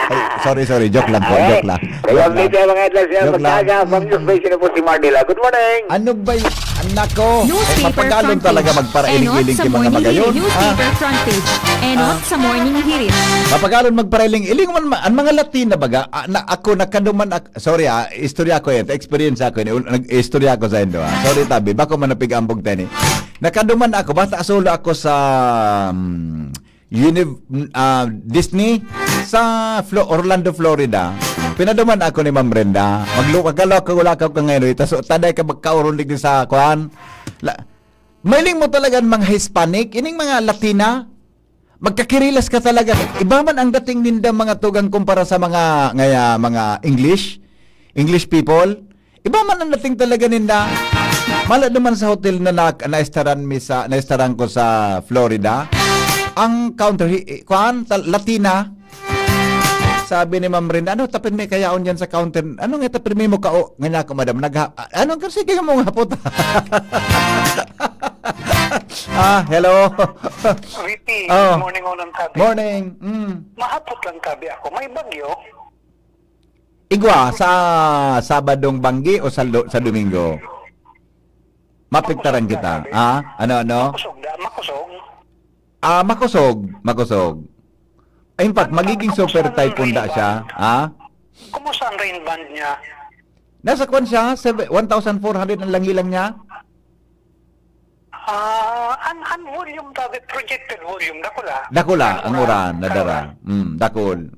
Ay, sorry, joke lang po, joke lang. Kaya medyo mga edlas yan, Joke lang. magkaga, from News Station na po si Mardila. Good morning! Ano ba yung, anak ko? Newspaper Mapagalon front talaga page. magparailing-iling Enot sa ki mga morning magayon. hirit. Newspaper front page. Enot sa morning hirit. Mapagalon magparailing-iling man, ang mga Latina baga, ako nakaduman, sorry istorya ko yan, experience ako yun, istorya ko sa indo Sorry tabi, bako man napig-ambog tani. Nakaduman ako, basta asolo ako sa Disney sa Orlando, Florida. Pinaduman ako ni Ma'am Brenda. Maglakaw-lakaw ka ngayon. So, taday ka magkaurulig sa kuhan. Mailing mo talaga mga Hispanic, ining mga Latina. Magkakirilas ka talaga. Iba man ang dating ninda mga tugang kumpara sa mga English people. Iba man ang dating talaga ninda. Mala naman sa hotel na naistaran ko sa Florida. Ang counter, Latina, sabi ni Ma'am Rin, tapin may kayaon yan sa counter. Ano nga tapin may mo kao? Ngayon ako, madam, sige mo nga po. Hello. VP, Oh. good morning on tabi. Morning. Mahapot lang tabi ako. May bagyo. Igwa sa Sabadong Banggi o sa Domingo? Mapiktaran kita. Ah, ano? Makusog. Makusog. In fact, magiging super typhoon da siya. Kumusta ang rain band niya? Nasa kwan siya, 1,400 ang langilang niya. An volume tabi, projected volume, dakula. Dakula, ang uran, nadara. Dakol.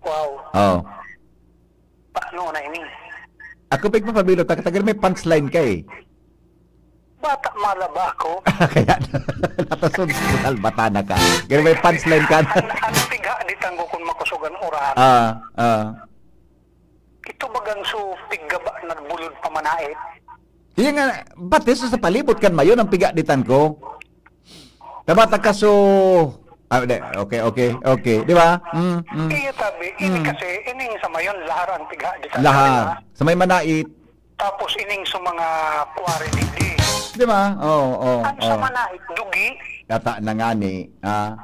Wow. Oh. Paano na ini? Ako pagpapabilot, tagal may punchline ka eh. Bata malaba ako. Kaya, natasod sa bata na ka. Kaya may punchline ka. Ano tiga di tanggo kung makusugan oran. Ito bagang so tigaba nagbulod pamanait. Iya nga, ba't sa palibot kan mayon ang pigaditan ko? Dabata ka so... Okay. Di ba? Kaya tabi, ini kasi, ining sa mayon, lahar ang tiga di tanggo. Lahar. Sa may manait. Tapos ining sa mga kuwari di. Di ba? Oo. Ang sa manait, dugi. Kata na nga ni.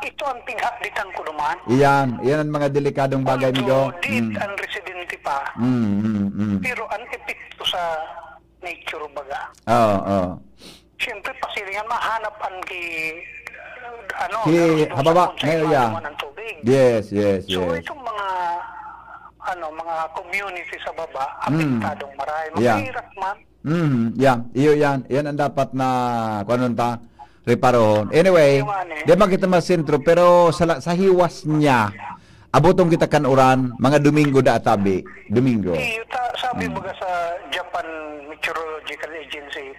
Ito ang tiga di tanggo duman. Iyan ang mga delikadong bagay niyo. Did ang residente pa. Pero ang epekto sa nature baga. Oo. Siyempre, pasilingan mahanap ang Hababa, ngayon. Yes. So, itong mga community sa baba, apektadong marami. Mahirap man. Yan ang dapat na, reparohon. Anyway, di ba kita masentro, pero sa hiwas niya, abotong kita kanuran, mga Domingo da atabi. Domingo. Sabi baga sa Japan Meteorological Agency,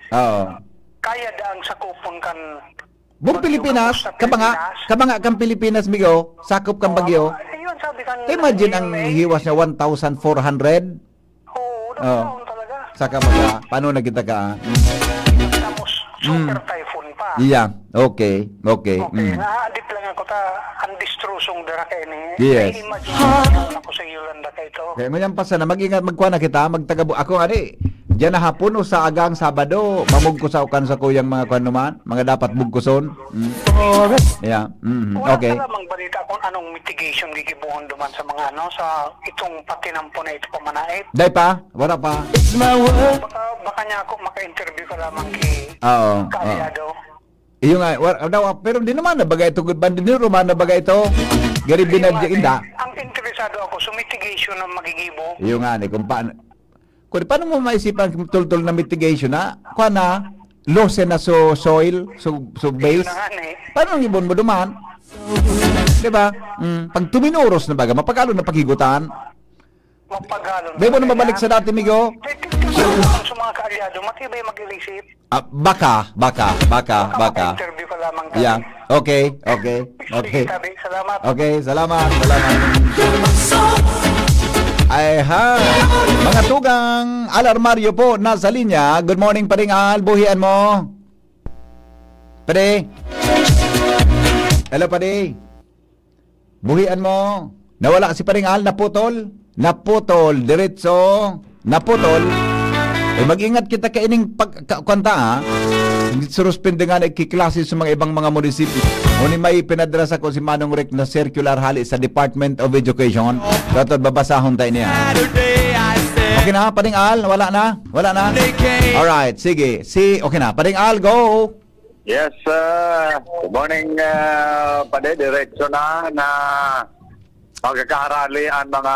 kaya daang sakupon kan buong Pilipinas, kabanga kang Pilipinas, migo, sakop kang bagyo. Ayun, sabi kan Imagine ang hiwas niya 1,400. Oo, talaga. Saka baga, paano na kita ka? Tapos, super typhoon pa. Yeah, okay. Naadip lang ako ang distrusong dara kay ni. Yes. Imagine ako sa Yolanda kay ito. Kaya ngayon pa sana, mag-ingat magkuha na kita, magtagabo. Ako diyan na hapon o sa agang Sabado, mamugkusaw sa kuyang mga kuhan naman, mga dapat bugkuson. Yeah. Okay. Wala namang balita kung anong mitigation gigibuhon duman sa mga sa itong patinampo na ito pamanait. Day pa? Wala pa? Baka niya ako maka-interview ka lamang Kaalyado. Iyo nga, pero di naman na bagay ito, bandinero man na bagay ito. Gari binadya inda. Ang interesado ako sa mitigation ng magigibo. Iyo nga, kung paano mo maisipan tul-tul na mitigation na? Kuha na, losen na so soil, so base. Paano ang ibon mo duman? Diba? Pag tuminuros na baga, mapagalo na pagigutan. Mapagalo na. Di mo na mabalik sa dati, migo? Sa mga kaalyado, matibay mag-ilisip. Baka. Interview ka lamang. Yeah. Okay. Salamat. Okay, salamat. Ay mga tugang alarmaryo po nasa linya. Good morning, Paring Al. Buhian mo. Pare. Hello, Pare. Buhian mo. Nawala si Paring Al. Naputol. Diretso. Naputol. Mag-ingat kita kaining pagkanta suruspende nga nagkiklase sa mga ibang mga munisipyo. Uni may pinadrasa ko si Manong Rick na circular hali sa Department of Education. Dato babasahon tayo niya. Okay na, Paring Al? Wala na? Alright, sige. Okay na, Paring Al, go! Yes, good morning, Pade. Diretso na magkakaharali ang mga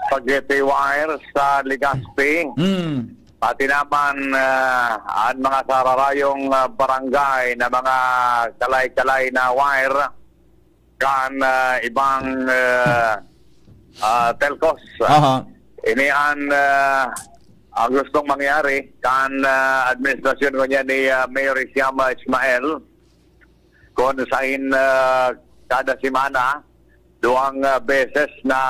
spaghetti wires sa Legazpi. Pati naman ang mga sararayong barangay na mga kalay-kalay na wire kan ibang telcos. Ini ang gustong mangyari kan administrasyon ko niya ni Mayor Isiama Ismael kung saan kada simana 2 beses na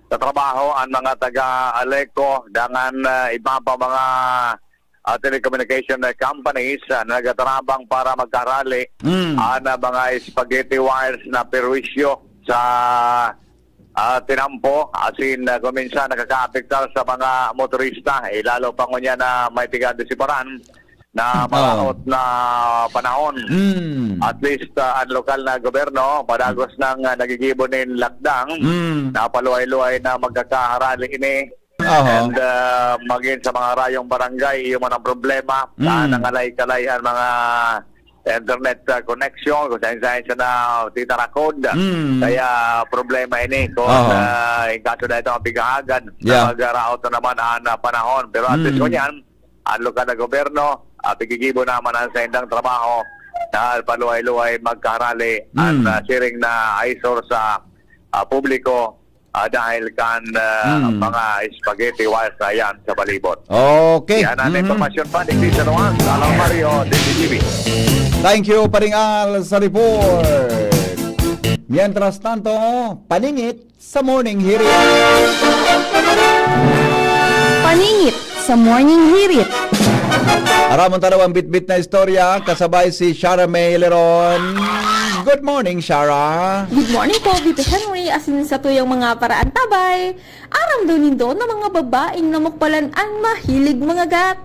nagtatrabaho ang mga taga-Aleco dengan iba pa mga telecommunication companies na nagatarabang para magkarali ang mga spaghetti wires na perwisyo sa tinampo asin kuminsan nakaka-apektar sa mga motorista lalo pa ngunya na may tiga-disiparan na maraot na panahon. At least ang lokal na gobyerno, padagos ng nagigibo ng lockdown, na paluay-luay na magkakaharali ini. And maging sa mga rayong barangay, yung mga problema, nangalay-kalay ang mga internet connection, kung saan siya na titarakod. Kaya problema ini kung kaso na ito ang bigahagan na mag-raot na naman ang panahon. Pero at least kung yan, ang lokal na gobyerno, pigigibo naman ang sa indang trabaho na paluay-luay magkaharali at sharing na aisor sa publiko dahil kan mga spaghetti wires na yan sa balibot. Okay. Yan ang informasyon pa ni Cristian Juan sa Alam Mario, DCTV. Thank you, Paringal, sa report. Mientras tanto, paningit sa morning hearing. Paningit sa morning hirit. Aramon tanaw ang bit-bit na istorya, kasabay si Shara May Leron. Good morning, Shara. Good morning po, VP Henry. Asin sa tuyong mga paraan tabay. Aram daw nindo na mga babaeng namukpalan ang mahilig mga gat.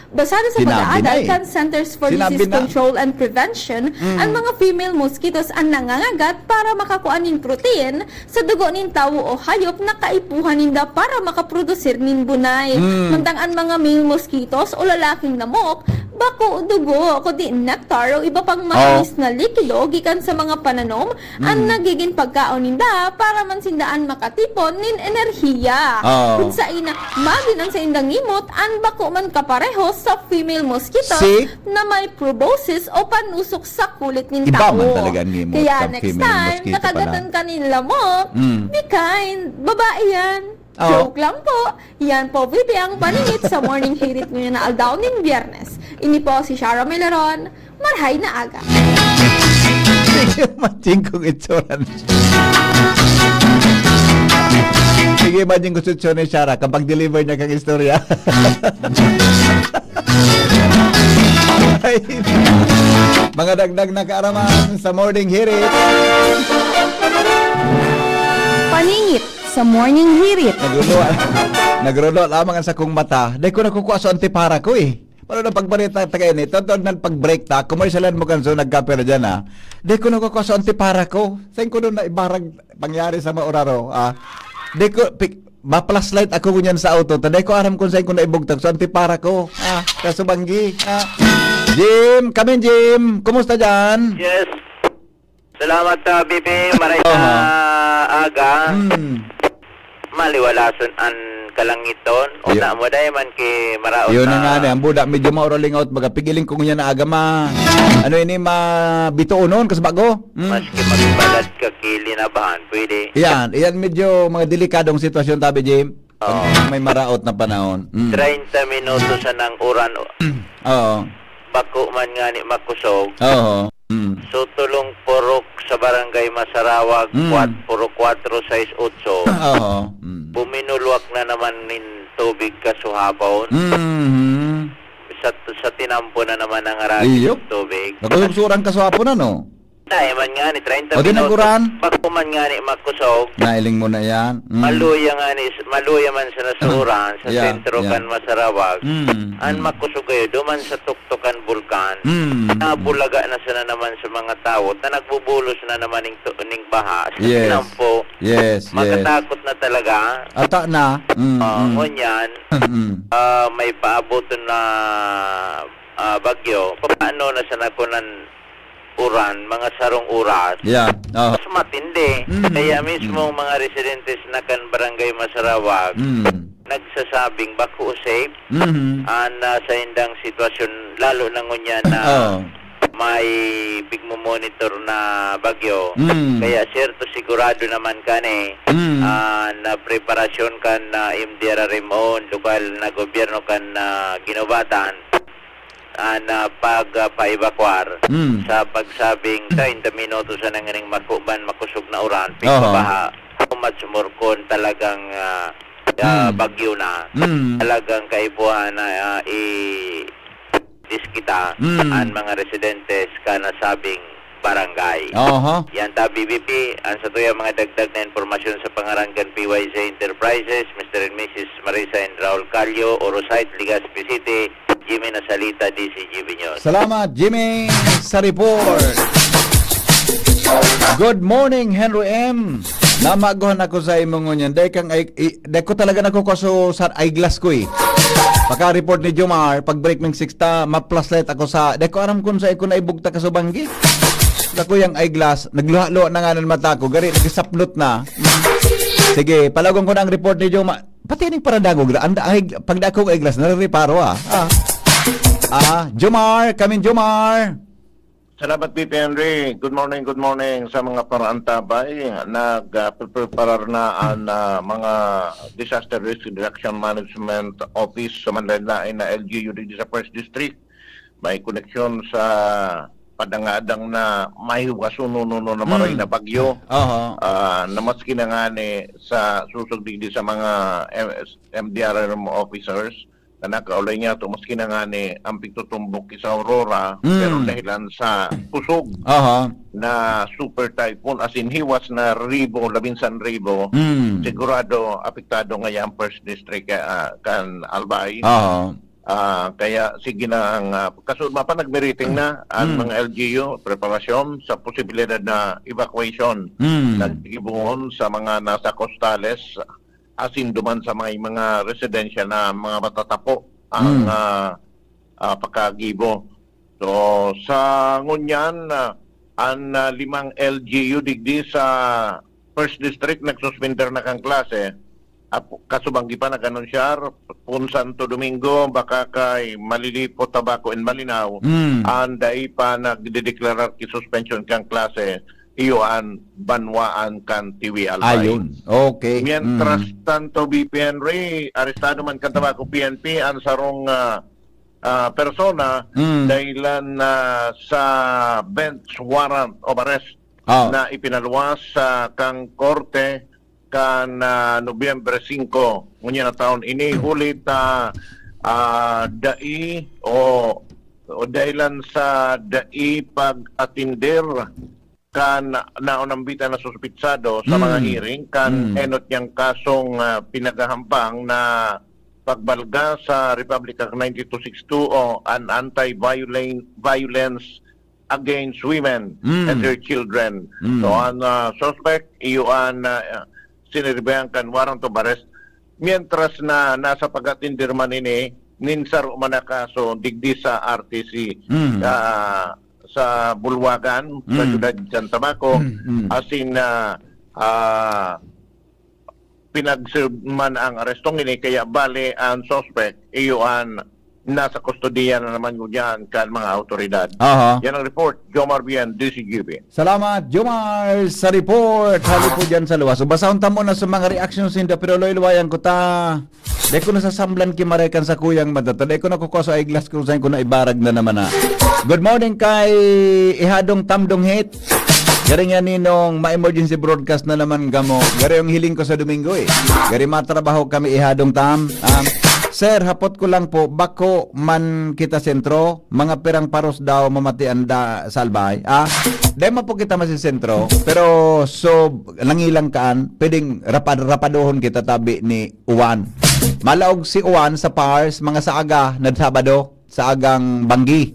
Basado sa Sinabi pag-aaral na eh. kan Centers for Sinabi Disease na. Control and Prevention, ang mga female mosquitoes ang nangangagat para makakuan nin protein sa dugo nin tawo o hayop na kaipuhan ninda para makaprodusir nin bunay. Mantang ang mga male mosquitoes o lalaking namok, bako o dugo, kundi nectar o iba pang matamis na likido gikan sa mga pananom ang nagiging pagkaon ninda para man sindaan makatipon nin enerhiya. Kung sa ina, magin ang sa indang imot, ang bako man kapareho sa female mosquito Si? na may proboscis o panusok sa kulit nin Iba tao. man talaga ang imot Kaya sa next female time, mosquito nakagatan pala. ka nin lamok, be kind, babae yan. Joke lang po. Yan po, Vivi, ang paningit sa morning hirit ngayon na aldaw ning Biyernes. Ini po si Shara Meleron. Marhay na aga. Imagine kong itsura na siya. Sige, imagine ko sa itsura ni Shara kapag deliver niya kang istorya. Ay, mga dagdag na kaaraman sa morning hirit. Paningit sa morning hirit. Nagrolo lamang ang sakong mata. Dahil ko nakukuha sa antipara ko eh. Paano na pagbarita tayo ni? Totoo na pag-break ta, commercialan mo kanso, nagkapera dyan ha. Dahil ko nakukuha sa antipara ko. Saan ko doon na ibarang pangyari sa mauraro? Dahil ko, ma-plus light ako kunyan sa auto. Dahil ko aram kung saan ko na ibugtag sa antipara ko. Kasubanggi. Jim, kami Jim. Kumusta dyan? Yes. Salamat, BP. Maray na aga. Maliwalason ang kalangiton. O Yun. na mo dahil man ki maraot Yun na nga, ang buda, medyo mauraling out, baga pigiling ko niya na agama. Ano ini, mabito noon, kasi bago? maski magbalad ka kilinabahan, pwede. Yan medyo mga delikadong sitwasyon, tabi, Jim. Pag may maraot na panahon. 30 minutos sa nang uran. Oo. Bako man nga ni makusog. Oo. So tulong purok sa barangay Masarawag, puro 468. Oo. Buminulwak na naman nin tubig kasuhapon. Sa tinampo na naman ang Iyop. aragis tubig. Nagulugsuran ka sa hapon, ano? Dahil man nga ni 30 O, di naguran? Bako man nga ni makusog. Nailing mo na yan. Maluya man sa nasuran sa Yeah, sentro yeah. kan Masarawag. An makusog kayo duman sa tuktukan bulkan. Nabulaga na sana naman sa mga tao na nagbubulos na naman ning baha. Sa Yes. tinampo, Yes. makatakot na talaga. Ata na. Ngunyan, may paabuton na bagyo. Paano na sa nakunan uran, mga sarong oras. Yeah. Mas matindi. Kaya mismo mga residentes na kan barangay Masarawag, nagsasabing bako safe sa indang sitwasyon, lalo na ngunyan na may bigmo-monitor na bagyo. Kaya certo sigurado naman kani na preparasyon kan na MDRRMO, lokal na gobyerno kan na ginubatan na pagpa-evacuar sa pagsabing 30 minutos sa nanganing makuban, makusog na uran, pigbabaha, umatsumurkon talagang bagyo na. Talagang kaipuhan na diskita ang mga residentes ka nasabing barangay. Yan ta BBP, ang sa tuya mga dagdag na informasyon sa pangaranggan PYZ Enterprises, Mr. and Mrs. Marisa and Raul Calio, Orosite, Legazpi City, Jimmy Nasalita, DCGB News. Salamat, Jimmy, sa report. Good morning, Henry M. Namaguhan ako sa imong ngunyan. Dahil ko talaga nakukaso sa eyeglass ko eh. Pagka-report ni Jomar, pag break ng 6 ma-pluslet ako sa... Dahil ko aram kung sa ko na ibugta ka sa banggi. Ako yung eyeglass, nagluha-luha na nga ng mata ko. Gari, nagsaplot na. Sige, palagong ko na ang report ni Jomar. Pati yung paradagog. Pag na akong eyeglass, narireparo Jomar, kami Jomar. Salamat, Pipi Henry. Good morning sa mga paraantabay. Nag-prepare na ang mga Disaster Risk Reduction Management Office sa Manila na LGU sa First District. May koneksyon sa padangadang na may wasununo na maray na bagyo. Na maski na nga sa susugdigdi sa mga MDRRM officers na nakaulay niya ito, maski na nga ang pigtutumbok sa Aurora, pero dahilan sa pusog na super typhoon, as in hiwas na 11,000, sigurado apektado nga ang First District kan Albay. Kaya sige na ang kasunod pa nagmeriting na ang mga LGU preparasyon sa posibilidad na evacuation nagtibungon sa mga nasa costales asin duman sa mga residensya na mga matatapo ang pagkagibo. So sa ngunyan ang 5 LGU digdi sa First District nagsuspender na kang klase. Kasubanggi pa nag-anunsiyar Pun Santo Domingo, baka kay Malilipo, Tabaco and Malinaw anday pa nagdedeklarar ki suspension kang klase iyoan banwaan kan TV Albay. Ayun, okay. Mientras tanto, BP Henry, arestado man kan Tabaco PNP ang sarong persona dahilan sa bench warrant of arrest na ipinaluwas sa kang korte kan Nobyembre 5 ngunya na taon ini hulit dai o dahilan sa dai pag-atinder kan naunambitan na suspitsado sa mga hearing kan enot niyang kasong pinagahampang na pagbalga sa Republic Act 9262 o an anti-violence against women and their children. So ang suspect iyon sinirbehan kan warrant of arrest mientras na nasa pag-atindir man ini ninsar man kaso digdi sa RTC sa Bulwagan sa Ciudad San Tabaco asin pinag-serve man ang arestong ini kaya bale ang suspect iyon nasa kustodiya na naman yan kan mga autoridad. Yan ang report. Jomar Bien, DCGB. Salamat, Jomar, sa report. Hali po dyan sa luwas. So, basahon tamo na sa mga reactions hindi, pero loy-luwayan ko ta. Dahil ko nasasamblan kimarekan sa kuyang matata. Dahil ko nakukuha sa eyeglass ko saan ko na ibarag na naman na. Good morning kay Ihadong Tamdong Hit. Gari nga ninong ma-emergency broadcast na naman gamo. Gari yung hiling ko sa Domingo eh. Gari matrabaho kami Ihadong Tam. Sir, hapot ko lang po, bako man kita sentro, mga perang paros daw mamatian da salbay. Dema po kita masisentro, pero so nangilang kaan, pwedeng rapadohon kita tabi ni Uwan. Malaog si Uwan sa pars, mga saaga na Sabado, sa agang Banggi.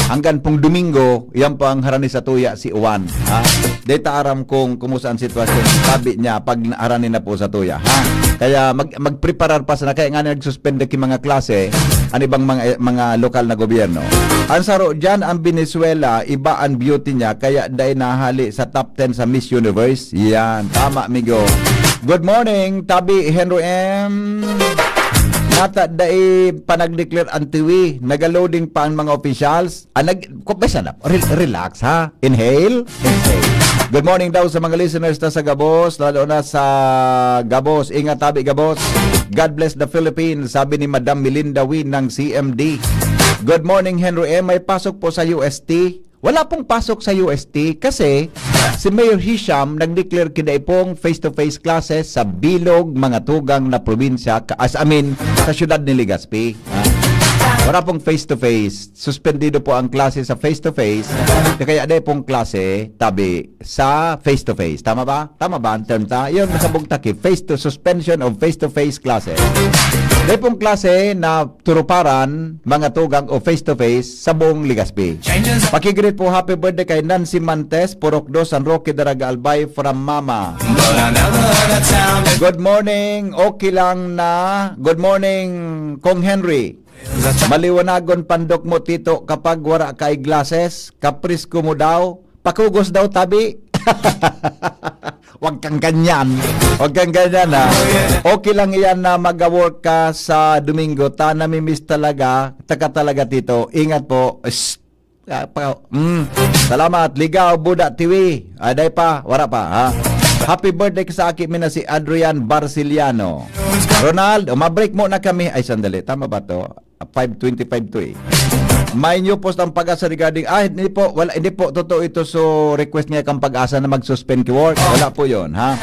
Hanggang pong Domingo, yan po ang harani sa tuya si Uwan. Data aram kung kumusta ang sitwasyon sabi niya pag harani na po sa tuya. Kaya magpreparar pa sa kaya nga nagsuspende ki mga klase ang ibang mga lokal na gobyerno. Ang saro dyan ang Venezuela, iba ang beauty niya kaya dahil nahali sa top 10 sa Miss Universe. Yan, tama migo. Good morning, Tabi Henry M. Nata dai panag-declare ang tiwi, nagaloading pa ang mga officials. Kumpesa na, relax ha. Inhale, exhale. Good morning daw sa mga listeners na sa Gabos, lalo na sa Gabos. Ingat tabi Gabos. God bless the Philippines, sabi ni Madam Melinda Win ng CMD. Good morning Henry M. May pasok po sa UST. Wala pong pasok sa UST kasi si Mayor Hisham nag-declare kiday pong face-to-face classes sa bilog mga tugang na probinsya sa syudad ni Legazpi. Wala pong face-to-face. Suspendido po ang klase sa face-to-face. Kaya day pong klase tabi sa face-to-face. Tama ba? Tama ba ang term ta? Yun, nasabog taki. Suspension of face-to-face classes. May pong klase na turuparan, mga tugang o face-to-face sa buong Legazpi. Pakigreet po happy birthday kay Nancy Mantes, Purok 2, San Roque, Daraga Albay from Mama. Good morning, okay lang na. Good morning, Kong Henry. Maliwanagon pandok mo tito kapag wala kay glasses, kapris ko mo daw, pakugos daw tabi. Huwag kang ganyan. Huwag kang ganyan ha. Okay lang yan na mag-work ka sa Domingo. Ta namimiss talaga. Taka talaga tito. Ingat po. Salamat. Ligaw, Buda TV. Aday pa. Wala pa ha. Happy birthday sa akin mina si Adrian Barciliano. Ronald, mabreak mo na kami. Ay, sandali. Tama ba to? 5:25 to eh. May new post ang Pag-asa regarding hindi po totoo ito, so request niya kang Pag-asa na mag-suspend ki work. Wala po 'yon, ha.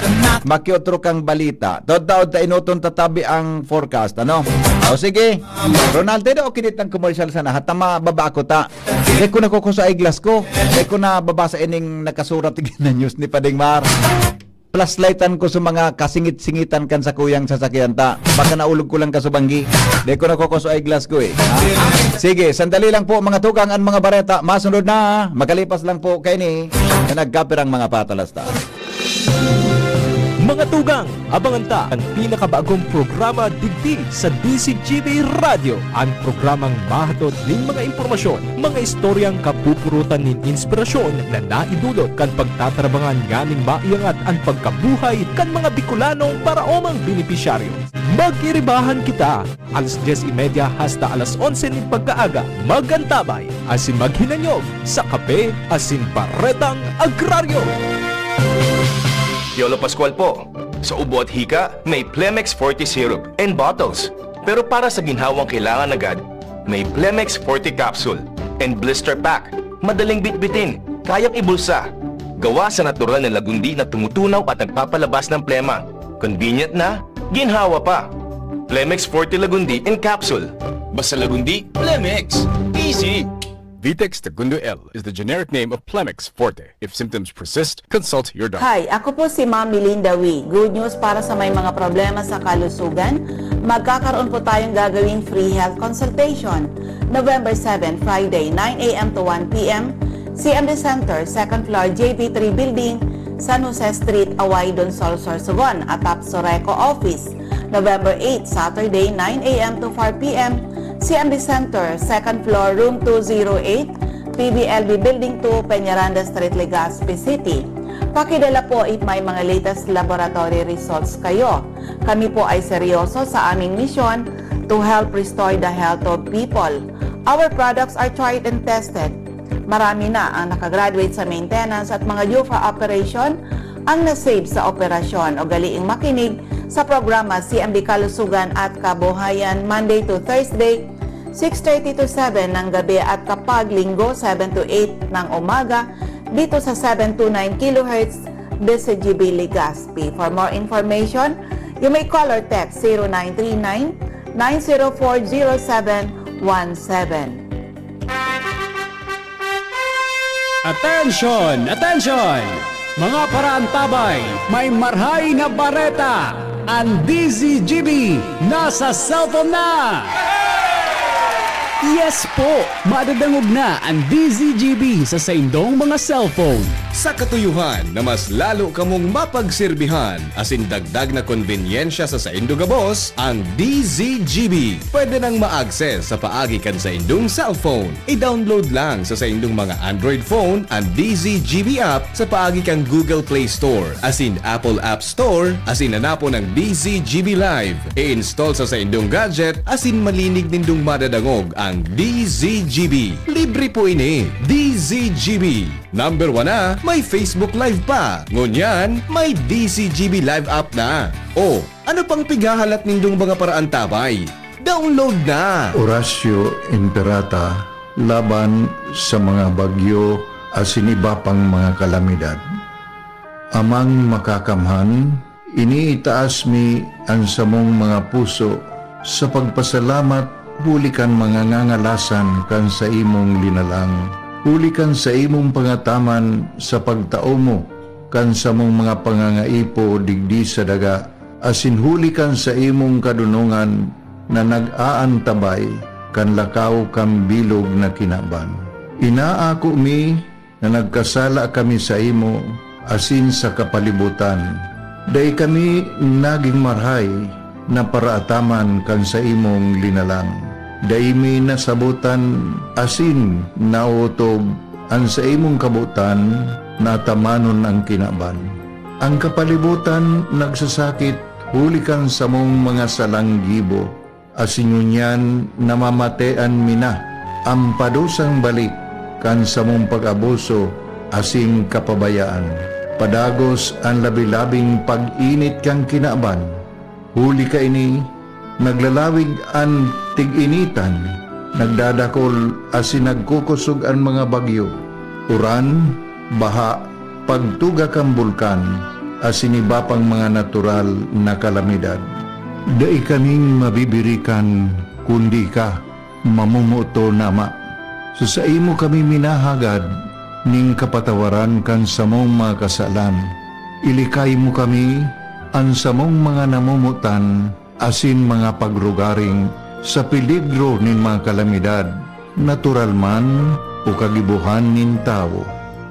Makiotro kang balita. Tod-taod ta inuton tatabi ang forecast, ano? O sige. Ronaldo do kinit ang commercial sana hatama baba ako ta. Kay ko nakuko sa eyeglass ko. Kay ko na babasa ining nakasurat na news ni Pading Mar. Plus lightan ko sa mga kasingit-singitan kan sa kuyang sasakyan ta. Baka naulog ko lang ka sa banggi. Di ko nakukuso eyeglass ko eh. Ha? Sige, sandali lang po mga tugang ang mga bareta. Masunod na. Makalipas lang po kayo ni na nagkapirang mga patalasta. Mga tugang, abangan ta ang pinakabagong programa digdi sa DCGB Radio. Ang programang mahatod ning mga impormasyon, mga istoryang kapupurutan nin inspirasyon na naidulot kan pagtatrabangan ganing maiangat ang pagkabuhay kan mga Bicolanong para omang benepisyaryo. Mag-iribahan kita alas 10:30 hasta alas 11 nin pagkaaga. Magantabay asin maghinanyog sa kape asin baretang agraryo. Yolo Pascual po. Sa ubo at hika, may Plemex Forte Syrup and bottles. Pero para sa ginhawang kailangan agad, may Plemex Forte Capsule and Blister Pack. Madaling bitbitin, kayang ibulsa. Gawa sa natural na lagundi na tumutunaw at nagpapalabas ng plema. Convenient na, ginhawa pa. Plemex Forte Lagundi and Capsule. Basta lagundi, Plemex. Easy! Vitex Segundo L is the generic name of Plemex Forte. If symptoms persist, consult your doctor. Hi, ako po si Ma'am Melinda Wee. Good news para sa may mga problema sa kalusugan. Magkakaroon po tayong gagawing free health consultation. November 7, Friday, 9 a.m. to 1 p.m. CMD Center, 2nd floor, JB3 Building, San Jose Street, Away, Donsol, Sorsogon, atap Soreco Office. November 8, Saturday, 9 a.m. to 4 p.m. CMD Center, 2nd floor, room 208, PBLB Building 2, Peñaranda Street, Legazpi City. Pakidala po if may mga latest laboratory results kayo. Kami po ay seryoso sa aming mission to help restore the health of people. Our products are tried and tested. Marami na ang nakagraduate sa maintenance at mga due for operation ang nasave sa operasyon o galiing makinig sa programa CMD Kalusugan at Kabuhayan Monday to Thursday, 6:30 to 7 ng gabi at kapag linggo 7 to 8 ng umaga dito sa 729 kHz DCGB Legazpi. For more information, you may call or text 0939-904-0717. Attention! Attention! Mga paraantabay, may marhay na bareta! Ang DZGB nasa cellphone na! Yes po! Madadangog na ang DZGB sa saindong mga cellphone. Sa katuyuhan na mas lalo kamong mapagsilbihan asin dagdag na konbenyensya sa saindo gabos, ang DZGB. Pwede nang ma-access sa paagi kan sa indong cellphone. I-download lang sa saindong mga Android phone ang DZGB app sa paagi kang Google Play Store asin Apple App Store asin hanapo ng DZGB Live. I-install sa saindong gadget asin malinig nindong madadangog ang DZGB. Libre po ini. DZGB. Number 1 na, may Facebook Live pa. Ngunyan, may DZGB Live app na. O, ano pang pigahalat nindong mga paraan tabay? Download na! Horacio Imperata laban sa mga bagyo asin iba pang mga kalamidad. Amang makakamhan, iniitaas mi ang samong mga puso sa pagpasalamat bulikan mga ngangalasan kan sa imong linalang. Hulikan sa imong pangataman sa pagtao mo, kan sa mong mga pangangaipo digdi sa daga, asin hulikan sa imong kadunungan, na nag-aantabay kan lakaw kang bilog na kinaban. Inaako mi na nagkasala kami sa imo asin sa kapalibutan. Day kami naging marhay na paraataman kan sa imong linalang. Day mi nasabutan asin nautob ang sa imong kabutan na tamanon ang kinaban. Ang kapalibutan nagsasakit huli kang sa mong mga salanggibo. Asinunyan namamatean mina ang padusang balik kan sa mong pag-abuso asing kapabayaan. Padagos ang labi-labing pag-init kang kinaban. Huli ka ini, naglalawig ang tig-initan, nagdadakol asin nagkukusog ang mga bagyo. Uran, baha, pagtuga kang bulkan, asin iba pang mga natural na kalamidad. Dai kaming mabibirikan kundi ka, mamumuto nama. So sa imo kami minahagad, ning kapatawaran kan sa mong mga kasalan. Ilikay mo kami, ang sa mong mga namumutan, asin mga pagrugaring, sa peligro nin mga kalamidad, natural man o kagibuhan nin tao.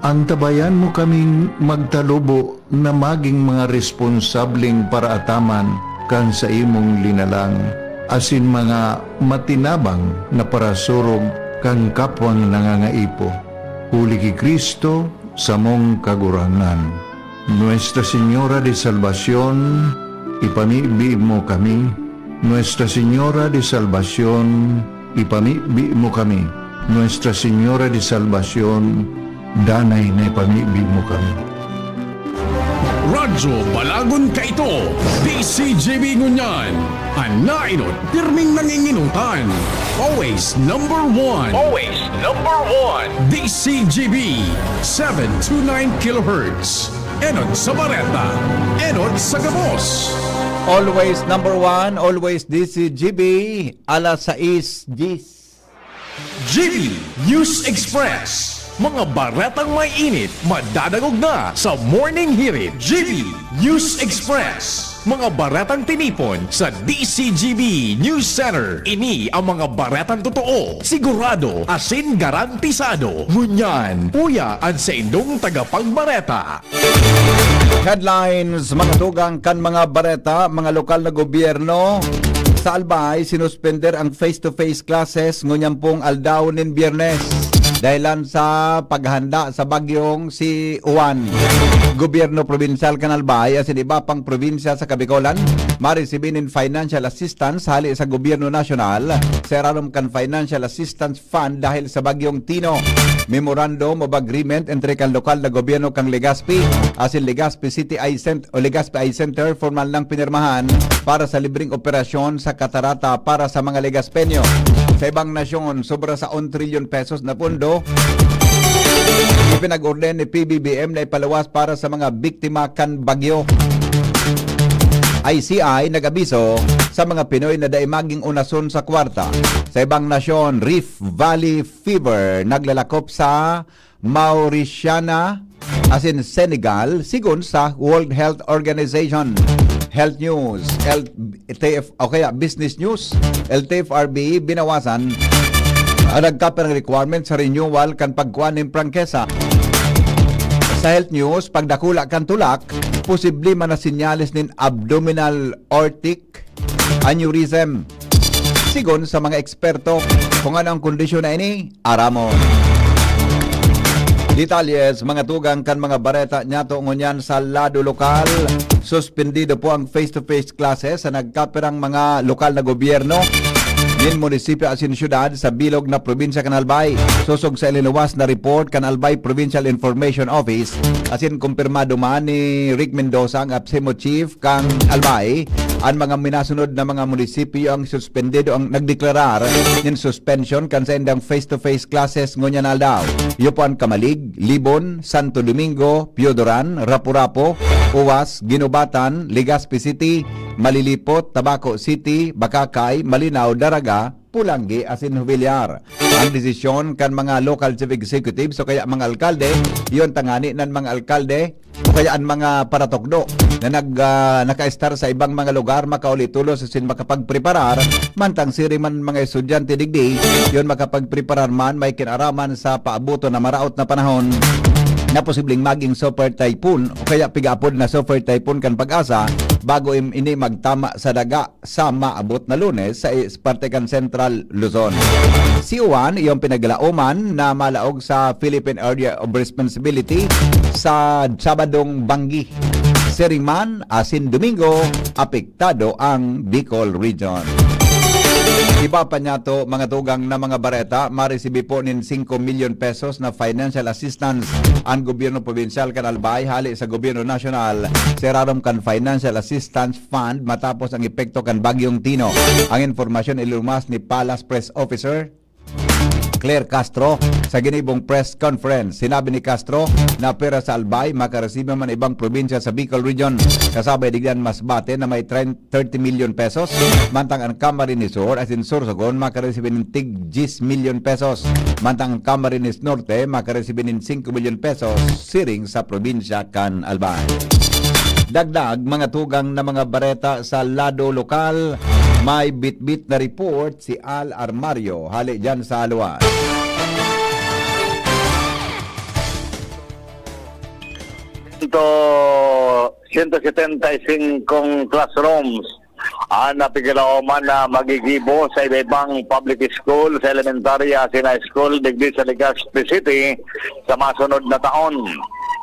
Antabayan mo kaming magtalubo na maging mga responsableng paraataman kan sa imong linalang, asin mga matinabang na parasurog kan kapwang nangangaipo. Huli ki Kristo sa mong kagurangan. Nuestra Señora de Salvación, ipamibi mo kami. Nuestra Señora de Salvación, ipamibi mo kami. Nuestra Señora de Salvación, danay na ipamibi mo kami. Radyo Balagon ka ito, DCGB Ngunyan, anainot, pirming nanginginutan, always number one. Always number one. DCGB, 729 kHz, enot sa Bareta, enot sa Gabos. Always number one, always DCGB, alas 6 Gs. GB News Express, mga baretang may init, madadagog na sa Morning Hirit. GB News Express, mga baretang tinipon sa DCGB News Center. Ini ang mga baretang totoo, sigurado, asin garantisado. Ngunyan, puya ang sa indong tagapagbareta. Headlines, mga tugang kan mga bareta, mga lokal na gobyerno. Sa Albay, sinuspender ang face-to-face classes ngunyan pong aldaw nin Biyernes. Dahilan sa paghanda sa bagyong si Juan. Gobyerno Provincial Canalbay asin iba pang probinsya sa Kabikolan maresibinin financial assistance hali sa Gobyerno Nasyonal sa Eranom kan Financial Assistance Fund dahil sa bagyong Tino. Memorandum of Agreement entre kan lokal na gobyerno kang Legazpi asin Legazpi City Eye Center o Legazpi Eye Center formal lang pinirmahan para sa libreng operasyon sa katarata para sa mga Legazpeño. Sa ibang nasyon, sobra sa 1 trillion pesos na pondo ipinag-orden ni PBBM na ipalawas para sa mga biktima kan bagyo. ICI nag-abiso sa mga Pinoy na dai maging unason sa kwarta. Sa ibang nasyon, Rift Valley Fever naglalakop sa Mauritiana asin Senegal sigon sa World Health Organization. Health News, LTF, o kaya Business News, LTFRB binawasan ang nagkapa ng requirement sa renewal kan pagkuhan ng prangkesa. Sa Health News, pagdakula kan tulak, posible man na sinyalis nin abdominal aortic aneurysm. Sigon sa mga eksperto, kung ano ang kondisyon na ini, aramon. Detalyes, mga tugang kan mga bareta nyato ngunyan sa lado lokal. Suspendido po ang face-to-face classes sa nagkapirang mga lokal na gobyerno nin munisipyo asin syudad sa bilog na probinsya kan Albay. Susog sa ililuwas na report kan Albay Provincial Information Office asin kumpirmado man ni Rick Mendoza ang APSEMO Chief kang Albay ang mga minasunod na mga munisipyo ang suspendido ang nagdeklarar nin suspension kan sa indang face-to-face classes ngunyan aldaw. Yupan Kamalig, Libon, Santo Domingo, Piodoran, Rapu-Rapu, Uwas, Ginubatan, Legazpi City, Malilipot, Tabaco City, Bakakay, Malinaw, Daraga, Pulangi asin Villar. Ang desisyon kan mga local chief executives o kaya mga alkalde, yon tangani nan mga alkalde o kaya ang mga paratokdo na naka-star sa ibang mga lugar makaulit-ulos sin makapagpreparar mantang siri man mga estudyante digdi yon makapagpreparar man may kinaraman sa paabuto na maraot na panahon na posibleng maging super typhoon o kaya pigapod na super typhoon kan Pag-asa bago ini magtama sa daga sa maabot na Lunes sa parte kan Central Luzon. Si Juan, iyong pinaglaoman na malaog sa Philippine Area of Responsibility sa Sabadong Banggi. Seriman, asin Domingo, apektado ang Bicol Region. Iba pa niya to, mga tugang na mga bareta, maresibi po nin 5 million pesos na financial assistance ang gobyerno provincial kan Albay hali sa gobyerno nasyonal. Serarom kan Financial Assistance Fund matapos ang epekto kan Bagyong Tino. Ang informasyon ilumas ni Palace Press Officer Claire Castro sa ginibong press conference. Sinabi ni Castro na pera sa Albay makaresibe man ibang probinsya sa Bicol Region. Kasabay digdan Masbate na may 30 million pesos. Mantang ang Camarines Sur as in Sorsogon makaresibe ng tig 10 million pesos. Mantang ang Camarines Norte makaresibe ng 5 million pesos siring sa probinsya kan Albay. Dagdag mga tugang na mga bareta sa lado lokal, may bit-bit na report si Al Armario. Hali dyan sa Aluan. Ito 175 classrooms ang napigilauman na magigibo sa iba-ibang public school, sa elementary at high school digdi sa Legazpi City sa masunod na taon.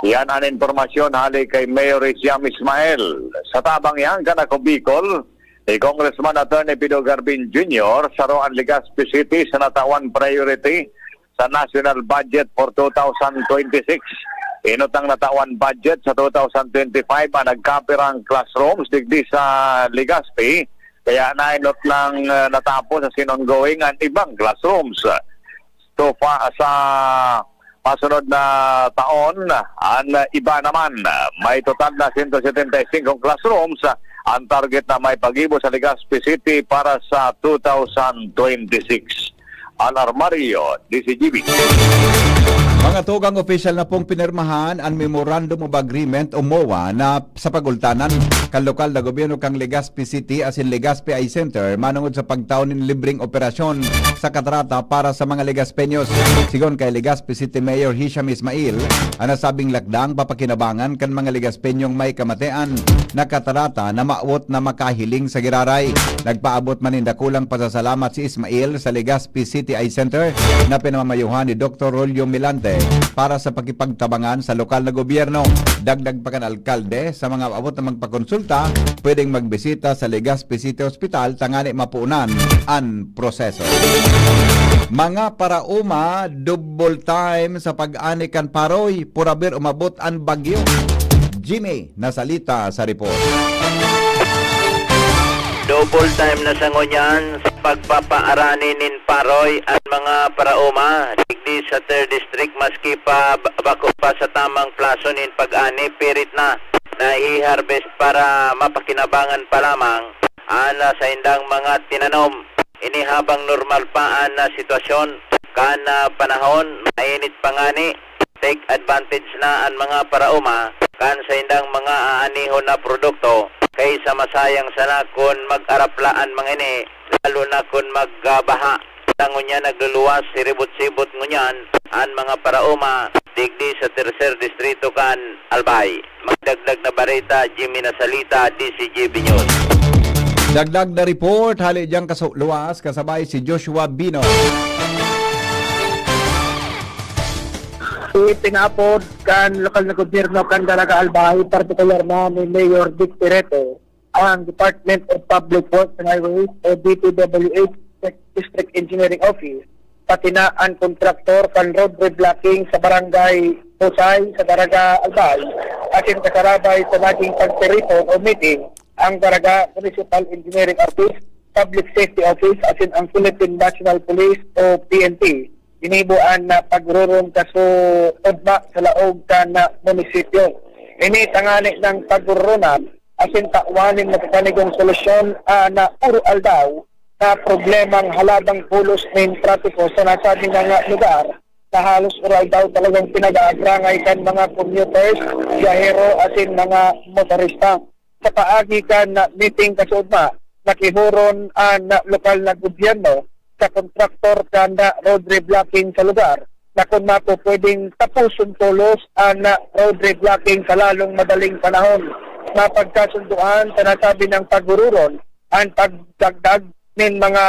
Yan ang informasyon hali kay Mayor Isiam Ismael. Sa tabang yan, kanako Bicol, Congressman Attorney Pido Garbin Jr. sa Roan Legazpi City sa natawan priority sa national budget for 2026. Inutang natawan budget sa 2025 ang nagkapirang classrooms digdi sa Legazpi. Kaya nainot lang natapos sa sinongoing ang ibang classrooms. So sa masunod na taon, ang iba naman, may total na 175 classrooms ang target na may pagibo sa Legazpi City para sa 2026. Al Armario, DCGB. Mga tugang official na pong pinirmahan ang Memorandum of Agreement o MOA na sa pagultanan kan lokal na gobyerno kang Legazpi City as in Legazpi Eye Center manungod sa pagtaon ng libreng operasyon sa katarata para sa mga Legazpeños. Sigon kay Legazpi City Mayor Hisham Ismail, ang nasabing lakdang papakinabangan kan mga Legazpeñong may kamatean na katarata na maawot na makahiling sa giraray. Nagpaabot manindakulang pasasalamat si Ismail sa Legazpi City Eye Center na pinamamayuhan ni Dr. Rolio Milante para sa pakipagtabangan sa lokal na gobyerno. Dagdag pa kan alkalde sa mga abot na magpakonsulta, pwedeng magbisita sa Legazpi City Hospital tangani mapuunan ang proseso. Mga parauma, double time sa pag-ani kan Paroy, purabir umabot ang bagyo. Jimmy, nasalita sa report. Double time na sa ngunyan sa pagpapaarani nin Paroy at mga parauma digdi sa 3rd District maski pa bako pa sa tamang plaso nin pag-ani pirit na i-harvest para mapakinabangan pa lamang ana sa indang mga tinanom. Ini habang normal pa na sitwasyon kana panahon mainit pangani take advantage na ang mga parauma kan sa indang mga aanihon na produkto kaysa masayang sana kung mag-araplaan mga ini, lalo na kung magbaha. Tangon niya nagluluwas, siribot-sibot ngunyan, ang mga parauma, digdi sa 3rd Distrito kan Albay. Magdagdag na barita, Jimmy Nasalita, DCGB News. Dagdag na report, hali diyang kasuluwas, kasabay si Joshua Bino. Itinapod kan lokal na gobyerno kan Dalaga Albay, partikular na ni Mayor Dick Tireto, ang Department of Public Works and Highways o DPWH District Engineering Office, pati na ang kontraktor kan road reblocking sa barangay Pusay sa Dalaga Albay, asin kasarabay sa naging pagperito o meeting ang Dalaga Municipal Engineering Office, Public Safety Office, asin ang Philippine National Police o PNP. Inibuan na pagrurong kaso udma sa laog ka na munisipyo. Ini tangani ng pagrurunan asin takwanin na kakanigong solusyon na uro aldaw na problemang haladang pulos ng trapiko sa nasabing nga lugar na halos oral daw talagang pinag-aabrangay kan mga commuters, biyahero asin mga motorista. Sa paagi kan na meeting kasudma, nakihuron ang lokal na gobyerno sa kontraktor kan na road reblocking sa lugar na kung mapo pwedeng tapusun tulos ang road reblocking sa lalong madaling panahon. Mapagkasunduan sa nasabi ng paghururon ang pagdagdag ng mga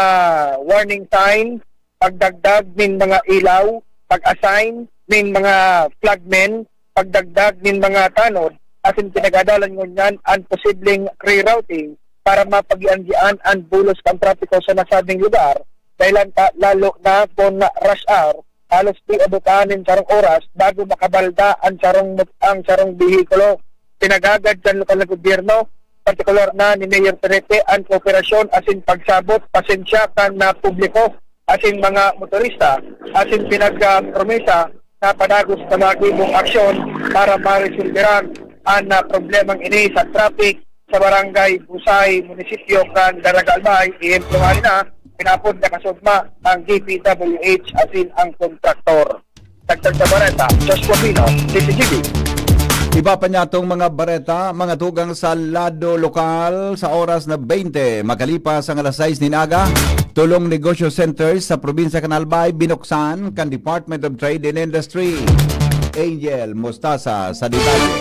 warning sign, pagdagdag ng mga ilaw, pag-assign ng mga flagmen, pagdagdag ng mga tanod, asin pinagadalan ngunyan ang posibleng rerouting para mapag-iandian ang bulos ng trapiko sa nasabing lugar dahil lalo na kung rush hour, halos di abutan ng sarong oras bago makabalda ang sarong bihikulo. Pinagagad sa lokal na gobyerno, partikular na ni Mayor Terete ang kooperasyon asin pagsabot, pasensya kan na publiko asin mga motorista asin pinagpromesa na padagos na magiging aksyon para ma-resolveran ang problemang ini sa traffic sa barangay Busay, munisipyo kan Daragalbay. I-impluhan na pinapod na kasugma ang DPWH asin ang kontraktor. Dagdag sa Bareta, Joshua Pino, DCGB. Iba pa niya itong mga bareta, mga tugang sa lado lokal sa oras na 20. Makalipas ang alas 6 ni Naga, tulong negosyo centers sa probinsya kan Albay binuksan kan Department of Trade and Industry. Angel Mostasa sa detalye.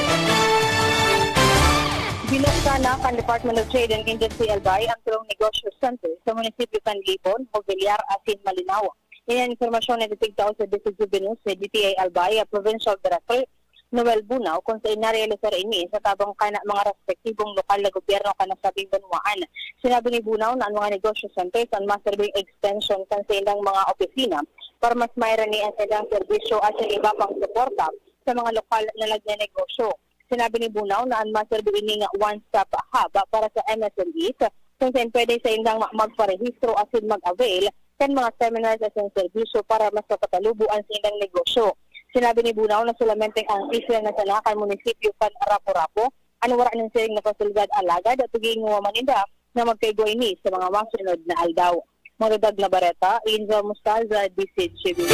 Binuksan na kan Department of Trade and Industry Albay ang tulong negosyo center sa munisipyo kan Libon, Mobiliar, asin Malinaw. Yan ang informasyon na ditigtaw sa DCGB News sa DTI Albay, Provincial Director Noel Bunao, kung sa inarealisar ini sa tabang kana mga respektibong lokal na gobyerno kanasabing banwaan. Sinabi ni Bunao na ang mga negosyo centers ang maserbing extension kan sa ilang mga opisina para mas mayroon ang ilang serbisyo at sa iba pang suporta sa mga lokal na nagnenegosyo. Sinabi ni Bunao na ang maserbing ini nga one-stop hub para sa MSMEs kung saan pwede sa ilang magparehistro at mag-avail kan mga seminars at serbisyo para mas kapatalubuan sa ilang negosyo. Sinabi ni Bunao na solamente ang isla na sanakan munisipyo kan Rapo-Rapo, anwara ng siring na pasulgad alagad at tuging maninda na magkaigoy ni sa mga masunod na aldaw. Maradag na Bareta, Angel Mostasa, DCGB.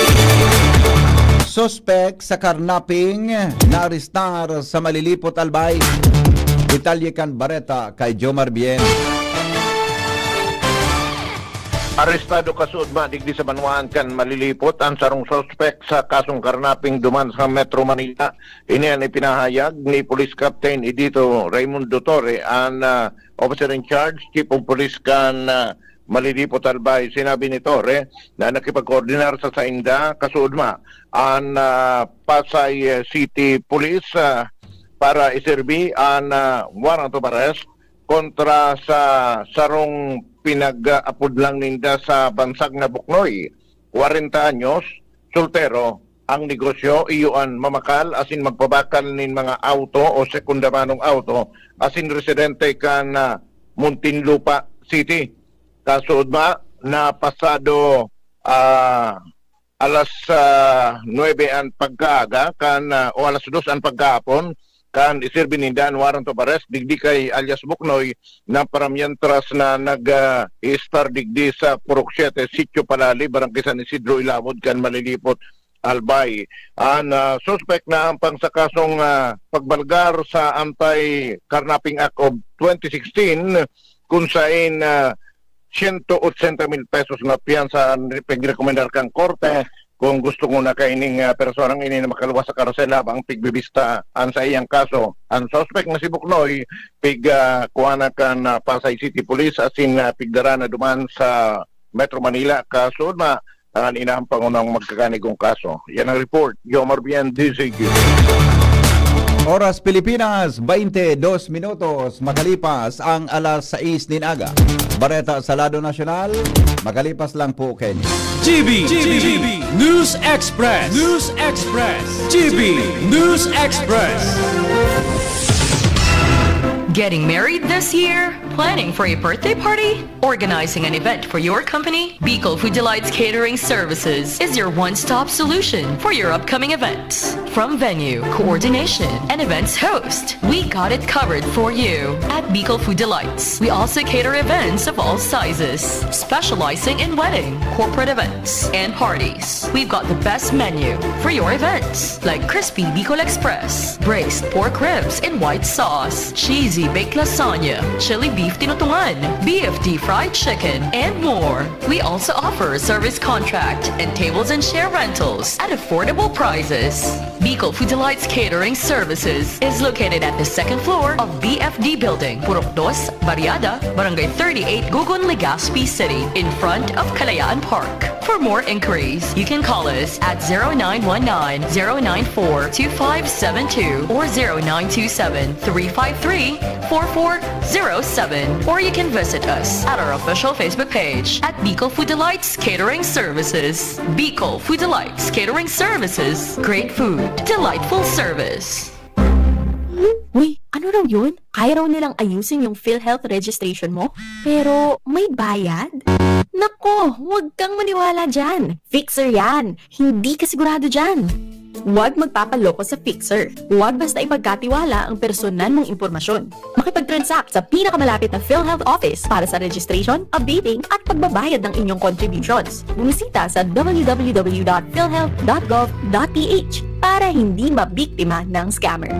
Suspect sa karnaping na arestar sa Malilipot Albay. Detalye kan Bareta kay Jomar Bien. Arestado kasudma digdi sa Banwaan kan Malilipot ang sarong suspect sa kasong karnaping duman sa Metro Manila. Ini ang ipinahayag ni Police Captain Edito Raimundo Torre, ang officer in charge, Chief of Police kan Malilipot Albay. Sinabi ni Torre na nakipag-coordinar sa Sainda kasudma ang Pasay City Police para iserbi ang warrant of arrest kontra sa sarong pinag-apod lang ninda sa bansag na Buknoy. 40 anyos, soltero, ang negosyo, iyuan mamakal, asin magpabakal nin mga auto o sekundamanong auto, asin residente kan Muntinlupa City. Kasood ma, na pasado alas 9 ang pagkaaga, o alas 2 ang pagkahapon, kan isirbi ninda ang warrant of arrest digdi kay alias Buknoy na paramyentras na nag-star digdi sa Purok 7, Sitio Palali, Barangay San Isidro, Ilawod kan Malilipot Albay. Ang suspect na ang pangsakasong pagbalgar sa Anti-Carnapping Act of 2016 kung saan 180,000 pesos na piyansa ang pagrekomendar kang korte kung gusto mo na kaining personang ini na makaluwas sa karusel habang pigbibista ang sa iyang kaso. Ang suspect na si Buknoy kuana kan Pasay City Police asin pigdara na duman sa Metro Manila kaso na ang inahang pangunang magkakanigong kaso. Yan ang report. Jomar Bien, DCG. Oras Pilipinas, 22 minutos, makalipas ang alas 6 din aga. Bareta sa Lado Nasyonal, makalipas lang po Kenny. GB News Express. GB News Express. Getting married this year? Planning for a birthday party? Organizing an event for your company? Bicol Food Delights Catering Services is your one-stop solution for your upcoming events. From venue, coordination, and events host, we got it covered for you. At Bicol Food Delights, we also cater events of all sizes, specializing in wedding, corporate events, and parties. We've got the best menu for your events, like crispy Bicol Express, braised pork ribs in white sauce, cheesy baked lasagna, chili beef tinutungan, BFD fried chicken, and more. We also offer service contract and tables and share rentals at affordable prices. Bicol Food Delights Catering Services is located at the second floor of BFD Building, Purok 2, Barriada, Barangay 38, Gugun, Legazpi City, in front of Kalayaan Park. For more inquiries, you can call us at 0919-094-2572 or 0927-353-4407, or you can visit us at our official Facebook page at Bicol Food Delights Catering Services. Bicol Food Delights Catering Services. Great food, delightful service. Uy, ano raw yun? Kaya raw nilang ayusin yung PhilHealth registration mo, pero may bayad? Nako, huwag kang maniwala dyan. Fixer yan. Hindi ka sigurado dyan. Huwag magpapaloko sa Fixer. Huwag basta ipagkatiwala ang personal mong impormasyon. Makipag-transact sa pinakamalapit na PhilHealth office para sa registration, updating, at pagbabayad ng inyong contributions. Bumisita sa www.philhealth.gov.ph para hindi mabiktima ng scammer.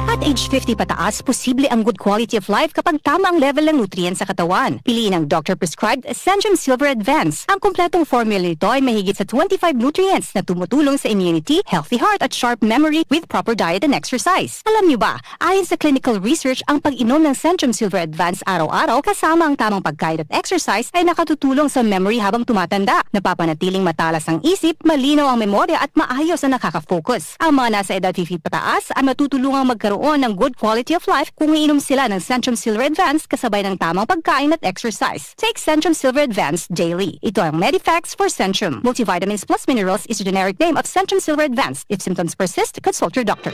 At age 50 pataas, posible ang good quality of life kapag tama ang level ng nutrients sa katawan. Piliin ang doctor-prescribed Centrum Silver Advance. Ang kumpletong formula nito ay mahigit sa 25 nutrients na tumutulong sa immunity, healthy heart at sharp memory with proper diet and exercise. Alam niyo ba, ayon sa clinical research, ang pag-inom ng Centrum Silver Advance araw-araw kasama ang tamang pagkain at exercise ay nakatutulong sa memory habang tumatanda. Napapanatiling matalas ang isip, malinaw ang memorya at maayos ang nakaka-focus. Ang mga nasa edad 50 pataas ay matutulungang magkaroon ng good quality of life kung iinom sila ng Centrum Silver Advance kasabay ng tamang pagkain at exercise. Take Centrum Silver Advance daily. Ito ang Medifax for Centrum. Multivitamins plus minerals is the generic name of Centrum Silver Advance. If symptoms persist, consult your doctor.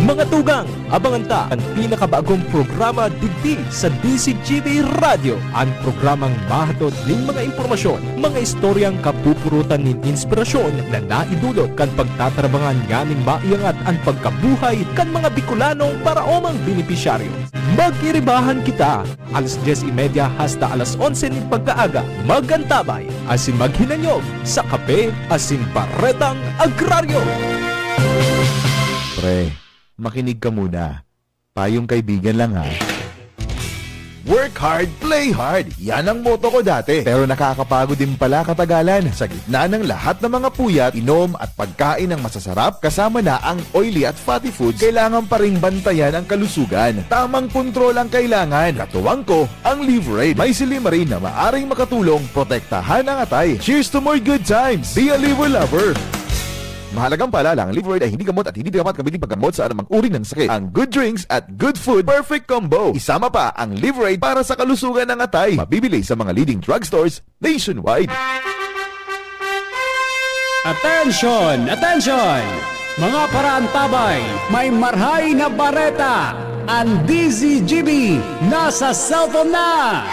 Mga tugang, abangan ta ang pinakabagong programa digdi sa DCGB Radio. Ang programang mahatod ng mga impormasyon, mga istoryang kapupurutan ng inspirasyon na naidulot kan pagtatrabangan nganing maiangat ang pagkabuhay kan mga Bicolanong paraomang benepisyaryo. Mag-iribahan kita, alas 10:30 hasta alas 11 ng pagkaaga, magantabay, asin maghinanyog sa kape, asin baretang agraryo. Pre, makinig ka muna. Payong kaibigan lang ha. Work hard, play hard. Yan ang motto ko dati. Pero nakakapagod din pala katagalan. Sa gitna ng lahat ng mga puyat, inom at pagkain ng masasarap, kasama na ang oily at fatty foods, kailangan pa ring bantayan ang kalusugan. Tamang kontrol ang kailangan. Katuwang ko, ang Liverade. May silimarin na maaring makatulong, protektahan ang atay. Cheers to more good times. Be a liver lover. Mahalagang paalala, ang Liverade ay hindi gamot at hindi dapat gamitin paggamot sa anumang uri ng sakit. Ang good drinks at good food, perfect combo. Isama pa ang Liverade para sa kalusugan ng atay. Mabibili sa mga leading drugstores nationwide. Attention! Attention! Mga paraantabay, may marhay na bareta. Ang DZGB nasa cellphone na!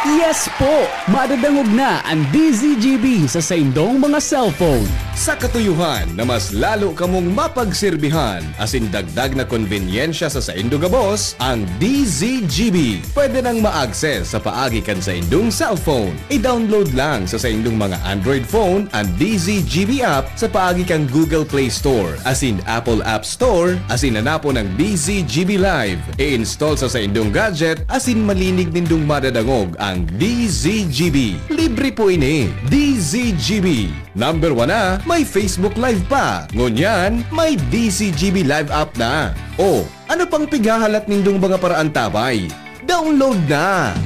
Yes po! Madadangog na ang DZGB sa saindong mga cellphone. Sa katuyuhan na mas lalo kamong mapagserbihan, asin dagdag na konbinyensya sa saindo gabos, ang DZGB. Pwede nang ma-access sa paagi kan sa indong cellphone. I-download lang sa saindong mga Android phone ang DZGB app sa paagi kang Google Play Store, asin Apple App Store, asin hanapo ng DZGB Live. I-install sa saindong gadget, asin malinig nindong madadangog ang DZGB. Libre po ini. DZGB. Number 1 na, may Facebook Live pa. Ngunyan, may DZGB Live app na. O, ano pang pighahalat nindong mga paraan tabay? Download na!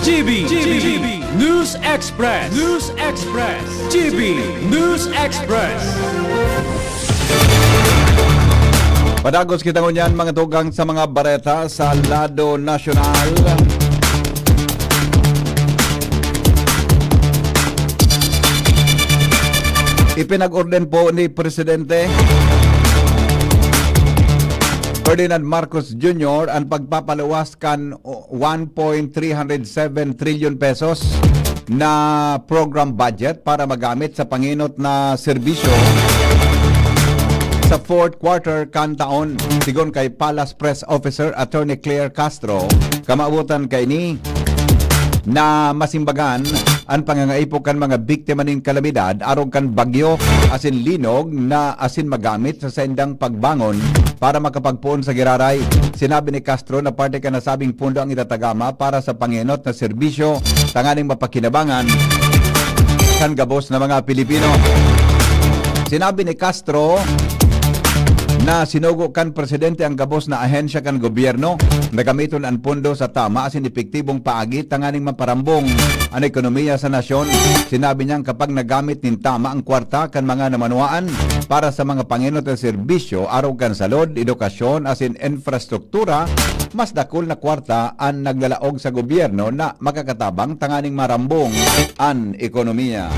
GB News Express. News Express. GB News Express. Padagos kita ngunyan mga tugang sa mga bareta sa lado nasyonal. Ipinag-orden po ni Presidente Ferdinand Marcos Jr. ang pagpapaluwas kan 1.307 trillion pesos na program budget para magamit sa panginot na serbisyo sa fourth quarter kan taon. Sigon kay Palace Press Officer Attorney Claire Castro, kamautan kay ni na masimbagan ang pangangaipo kan mga biktima ning kalamidad aron kan bagyo asin linog na asin magamit sa sendang pagbangon para makapagpuon sa giraray. Sinabi ni Castro na parte ka nasabing pundo ang itatagama para sa panginot na serbisyo tanganing mapakinabangan kan gabos na mga Pilipino. Sinabi ni Castro na sinugo kan presidente ang gabos na ahensya kan gobyerno na gamiton ang pondo sa tama asin epektibong paagi tanganing maparambong ang ekonomiya sa nasyon. Sinabi niyang kapag nagamit nin tama ang kwarta kan mga namanuaan para sa mga panginot na serbisyo araw kan salod, edukasyon asin infrastruktura, mas dakol na kwarta ang naglalaog sa gobyerno na makakatabang tanganing marambong ang ekonomiya.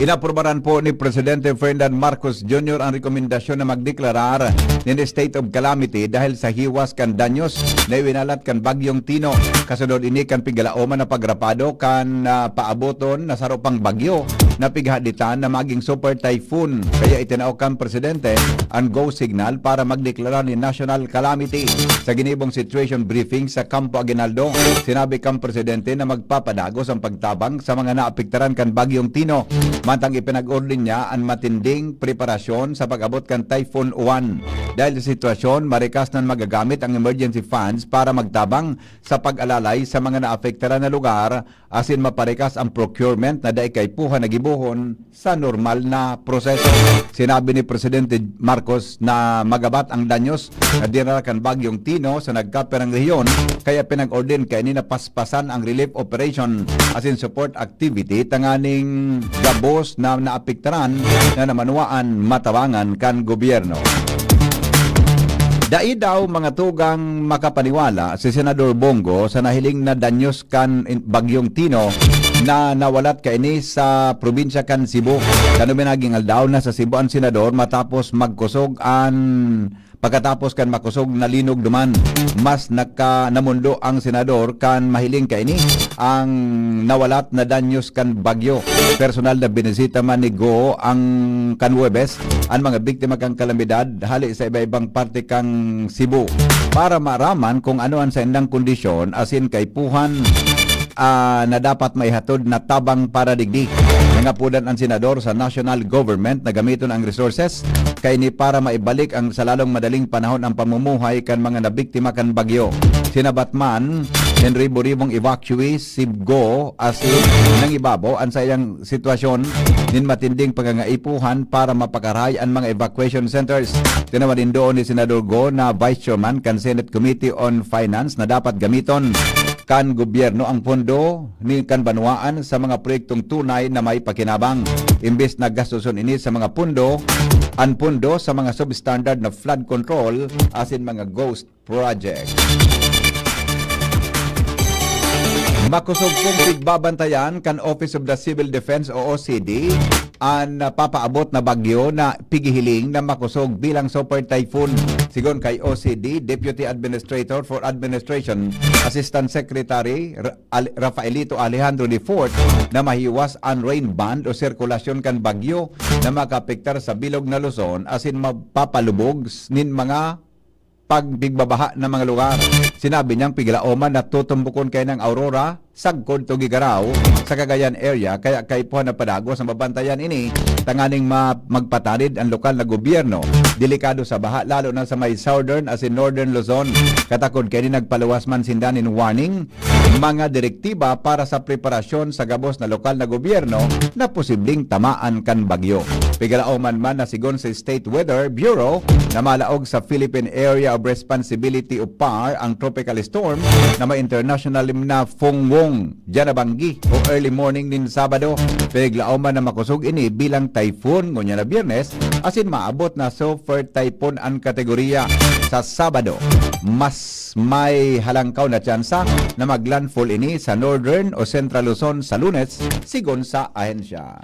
Inaprobaran po ni Presidente Ferdinand Marcos Jr. ang rekomendasyon na magdeklarar ng state of calamity dahil sa hiwas kan danyos na iwinalat kan bagyong Tino. Kasunod ini kan pigalaoman na pagrapado kan paaboton na saropang bagyo na pighaditan na maging super typhoon. Kaya itinao kan Presidente ang go signal para magdeklara ni national calamity. Sa ginibong situation briefing sa Campo Aguinaldo, sinabi kan Presidente na magpapadagos ang pagtabang sa mga naapektaran kan bagyong Tino. Mantang ipinag-order niya ang matinding preparasyon sa pag-abot kan Typhoon Uwan. Dahil sa sitwasyon, marikas na magagamit ang emergency funds para magtabang sa pag-alalay sa mga naapektaran na lugar asin maparikas ang procurement na daikay puha na gibuhon sa normal na proseso. Sinabi ni Presidente Marcos na magabat ang danyos na dinarakan bagyong Tino sa nagkaperang rehiyon kaya pinag-order kay ni napaspasan ang relief operation asin support activity tanganing gabo na naapektaran na namanuaan matabangan kan gobyerno. Dai daw mga tugang makapaniwala si Senador Bongo sa nahiling na danyos kan bagyong Tino na nawalat kaini sa probinsya kan Cebu. Kanuminaging aldaw na sa Cebu ang senador matapos magkusog pagkatapos kan makusog na linog duman. Mas namundo ang senador kan mahiling kaini ang nawalat na danyos kan bagyo. Personal na binisita man ni Go ang kanwebes ang mga biktima kang kalamidad hali sa iba-ibang parte kang Cebu para maraman kung ano ang sa indang kondisyon asin kay puhan na dapat may hatod na tabang para digdi. Nangapudan ang senador sa national government na gamiton ang resources kay ni para maibalik ang sa lalong madaling panahon ang pamumuhay kan mga nabiktima kan bagyo. Sinabat man ng ribo-ribong evacuees Sibgo asin nang ibabaw ang sa iyang sitwasyon nin matinding pagangaipuhan para mapakaray ang mga evacuation centers. Tinawadin doon ni Senador Go na Vice Chairman kan Senate Committee on Finance na dapat gamiton kan gobyerno ang pondo ni kan banwaan sa mga proyektong tunay na may pakinabang. Imbes na gastuson ini sa mga pondo, ang pondo sa mga substandard na flood control asin mga ghost project. Makusog pong pigbabantayan kan Office of the Civil Defense o OCD ang papaabot na bagyo na pigihiling na makusog bilang super typhoon. Sigon kay OCD, Deputy Administrator for Administration, Assistant Secretary Rafaelito Alejandro IV na mahiwas ang rain band o sirkulasyon kan bagyo na makapektar sa bilog na Luzon asin mapapalubog nin mga pagbigbabaha ng mga lugar. Sinabi niyang piglaoman na tutumbukon kay ng Aurora, Sagkod to Gigaraw sa Cagayan area kaya kay po na padagos ang mabantayan ini tanganing magpatanid ang lokal na gobyerno. Delikado sa baha lalo na sa may southern as in northern Luzon. Katakod kay ni nagpaluwas man sindan in warning mga direktiba para sa preparasyon sa gabos na lokal na gobyerno na posibleng tamaan kan bagyo. Piglaoman man na sigon sa State Weather Bureau na malaog sa Philippine Area of Responsibility o PAR ang tropical storm na may international na Fongwong Janabanggi o early morning din Sabado. Piglaoman na makusog ini bilang typhoon ngunya na Biyernes asin maabot na super typhoon ang kategorya sa Sabado. Mas may halangkaw na tsansa na maglandfall ini sa Northern o Central Luzon sa Lunes sigon sa ahensya.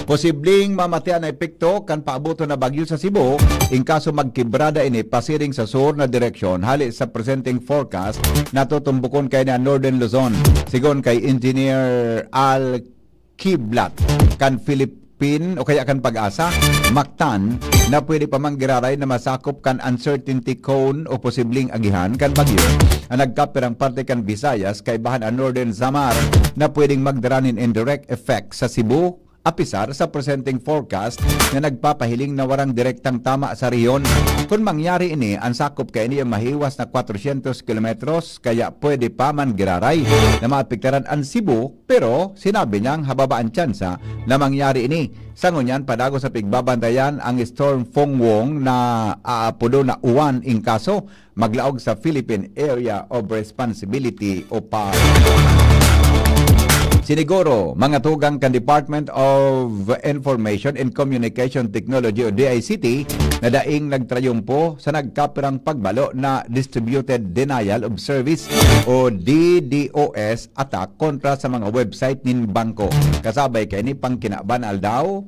Posibleng mamatian na epekto kan paaboto na bagyo sa Cebu in kaso magkibrada ini pasiring sa sur na direksyon hali sa presenting forecast na tutumbukon kay na Northern Luzon. Sigon kay Engineer Al Kiblat kan Philippine o kaya kan Pag-asa, Mactan na pwede pa manggiraray na masakop kan uncertainty cone o posibleng agihan kan bagyo. Ang nagkapirang parte kan Visayas kay bahan ang Northern Samar na pwedeng magdaranin indirect effect sa Cebu apisar sa presenting forecast na nagpapahiling na warang direktang tama sa riyon. Kung mangyari ini, ang sakop kay ini ang mahiwas na 400 kilometros kaya pwede pa man giraray na maapektaran ang Cebu pero sinabi niyang hababa ang tsansa na mangyari ini. Sa ngunyan, padago sa pigbabantayan ang Storm Fongwong na aapodo na uwan in kaso maglaog sa Philippine Area of Responsibility o PAR. Siniguro, mga tugang kan Department of Information and Communication Technology o DICT na daing nagtrayumpo sa nagkapirang pagbalo na Distributed Denial of Service o DDoS attack kontra sa mga website nin bangko. Kasabay kay ni pangkinabanal daw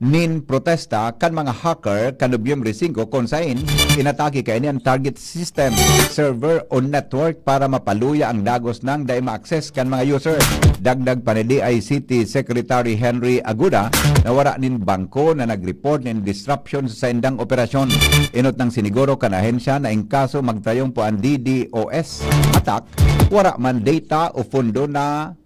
nin protesta kan mga hacker kan Nobyembre 5 kung saan inatake kay ni ang target system, server o network para mapaluya ang dagos ng dahil ma-access kan mga user. Dagdag pa ni DICT Secretary Henry Aguda na wala nin bangko na nag-report nin disruption sa indang operasyon. Inot ng siniguro kan ahensya na in kaso magtayong po ang DDoS attack, wala man data o fundo na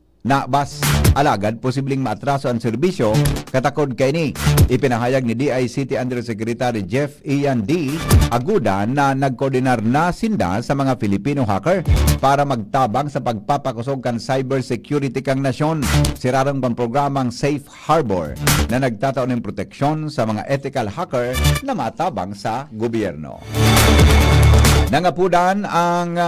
bas. Alagad, posibleng maatraso ang serbisyo katakod kay ni. Ipinahayag ni DICT Undersecretary Jeff Ian D. Aguda na nagkoordinar na sinda sa mga Filipino hacker para magtabang sa pagpapakusog kan cybersecurity kang nasyon. Sirarang pang programang Safe Harbor na nagtataon ng proteksyon sa mga ethical hacker na matabang sa gobyerno. Nangapudan ang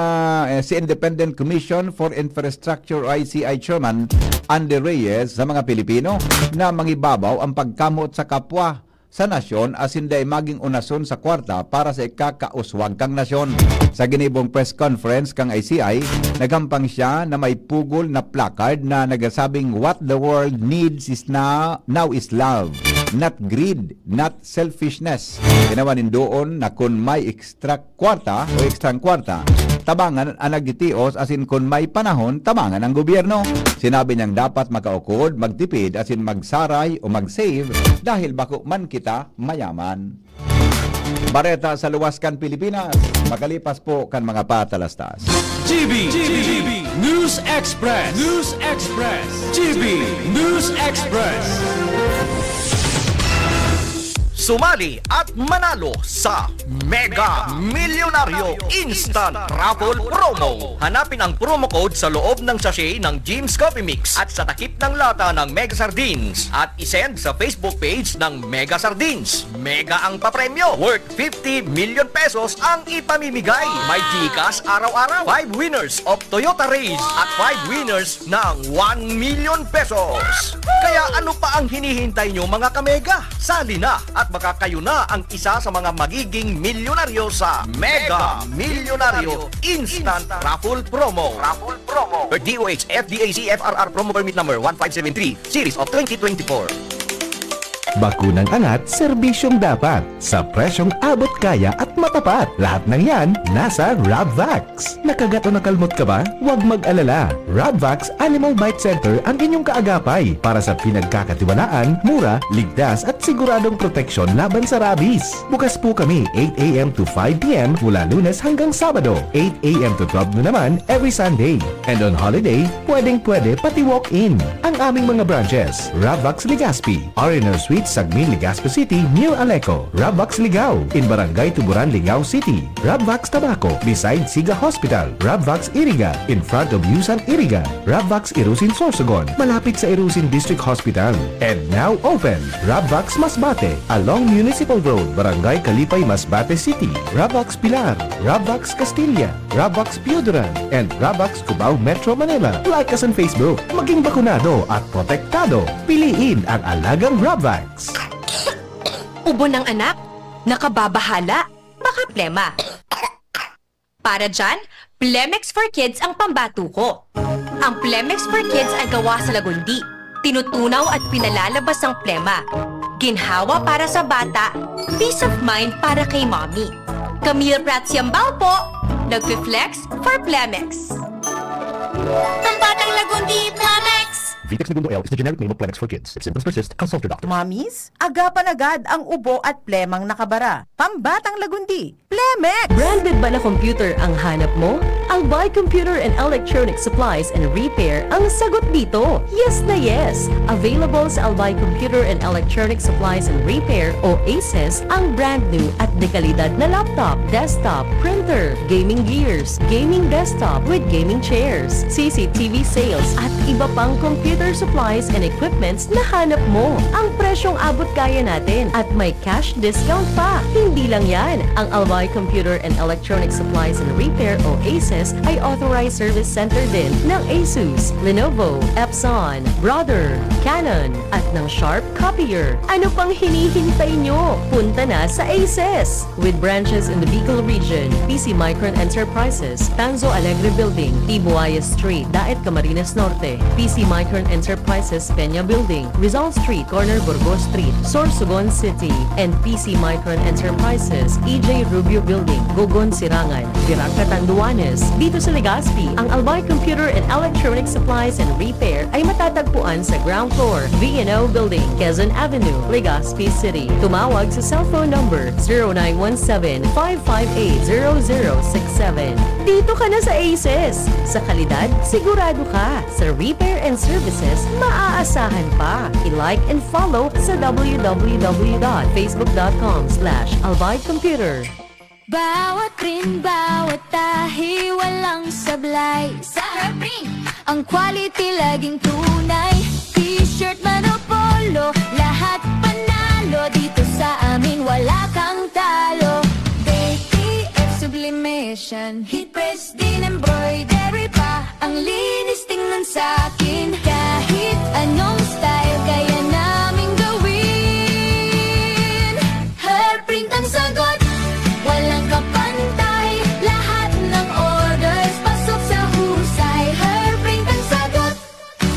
si Independent Commission for Infrastructure ICI Chairman Andy Reyes sa mga Pilipino na mangibabaw ang pagkamot sa kapwa sa nasyon asin day maging unason sa kwarta para sa ikakauswag kang nasyon. Sa ginibong press conference kang ICI, nagampang siya na may pugol na placard na nagasabing what the world needs is now is love. Not greed, not selfishness. Tinawanin doon na kung may ekstrang kwarta, tabangan ang nagitios asin kung may panahon, tabangan ang gobyerno. Sinabi niyang dapat makaukod, magtipid asin magsaray o mag-save dahil bako man kita mayaman. Bareta sa luwaskan Pilipinas, makalipas po kan mga patalastas. GB News Express. GB News Express. Sumali at manalo sa Mega Milyonaryo Instant Raffle Promo. Hanapin ang promo code sa loob ng sachet ng Jim's Coffee Mix at sa takip ng lata ng Mega Sardines at isend sa Facebook page ng Mega Sardines. Mega ang papremyo. Worth 50 million pesos ang ipamimigay. May GCash araw-araw. 5 winners of Toyota Race at 5 winners ng 1 million pesos. Kaya ano pa ang hinihintay nyo mga kamega? Sali na at baka kayo na ang isa sa mga magiging milyonaryo sa Mega Milyonaryo Instant Raffle Promo. Per DOH FDAC FRR Promo Permit Number 1573 Series of 2024. Bakunang angat, serbisyong dapat. Sa presyong abot kaya at matapat. Lahat ng yan, nasa Rabvax. Nakagat o nakalmot ka ba? Huwag mag-alala. Rabvax Animal Bite Center ang inyong kaagapay para sa pinagkakatiwalaan, mura, ligtas at siguradong proteksyon laban sa rabies. Bukas po kami 8 a.m. to 5 p.m. mula Lunes hanggang Sabado. 8 a.m. to 12 na naman every Sunday. And on holiday, pwedeng-pwede pati walk-in. Ang aming mga branches, Rabvax Legazpi, Arena Suite Sagmin, Legazpi City, near Aleco. Rabvax Ligao, in Barangay Tuburan, Ligao City. Rabvax Tabaco, beside Siga Hospital. Rabvax Iriga, in front of Yusan Iriga. Rabvax Irusin Sorsogon, malapit sa Irusin District Hospital. And now open, Rabvax Masbate, along Municipal Road, Barangay Kalipay, Masbate City. Rabvax Pilar, Rabvax Castilla, Rabvax Pioduran, and Rabvax Cubao Metro Manila. Like us on Facebook, maging bakunado at protektado. Piliin ang alagang Rabvax. Ubo ng anak? Nakababahala? Baka plema. Para dyan, Plemex for Kids ang pambato ko. Ang Plemex for Kids ay gawa sa lagundi, Tinutunaw at pinalalabas ang plema. Ginhawa para sa bata, peace of mind para kay mommy. Camille Prats Yambao po, nagfe-flex for Plemex. Pambatang Lagundi, Plemex! Vitex Segundo L is the generic name of Plemex for kids. If symptoms persist, consult your doctor. Mommies, agapan agad ang ubo at plemang nakabara. Pambatang Lagundi, Plemex! Branded ba na computer ang hanap mo? Albay Computer and Electronic Supplies and Repair ang sagot dito. Yes na yes! Available sa Albay Computer and Electronic Supplies and Repair o ACES ang brand new at dekalidad na laptop, desktop, printer, gaming gears, gaming desktop with gaming chairs, CCTV sales at iba pang computer supplies and equipments na hanap mo. Ang presyong abot kaya natin at may cash discount pa. Hindi lang yan. Ang Albay Computer and Electronic Supplies and Repair o ACES ay authorized service center din ng ASUS, Lenovo, Epson, Brother, Canon at ng Sharp Copier. Ano pang hinihintay nyo? Punta na sa ACES! With branches in the Bicol region, PC Micron Enterprises, Tanzo Alegre Building, Tibuaya Street, Daet Camarines Norte, PC Micron Enterprises, Peña Building, Rizal Street, Corner Burgos Street, Sorsogon City, and PC Micron Enterprises, EJ Rubio Building, Gogon Sirangan, Virac Catanduanes. Dito sa Legazpi, ang Albay Computer and Electronic Supplies and Repair ay matatagpuan sa ground floor, V&O Building, Quezon Avenue, Legazpi City. Tumawag sa cellphone number 0917-558-0067. Dito ka na sa ACES. Sa kalidad, sigurado ka. Sa repair and services, maaasahan pa. I-like and follow sa www.facebook.com/albaycomputer. Bawat print, bawat tahi, walang sablay. Sa Heartprint, ang quality laging tunay. T-shirt man o polo, lahat panalo. Dito sa amin, wala kang talo. KTF Sublimation, heat press din embroidery pa. Ang linis tingnan sa'kin. Kahit anong style, kaya namin gawin. Heartprint ang sagot, walang kapantay. Lahat ng orders, pasok sa husay. Heartprint ang sagot,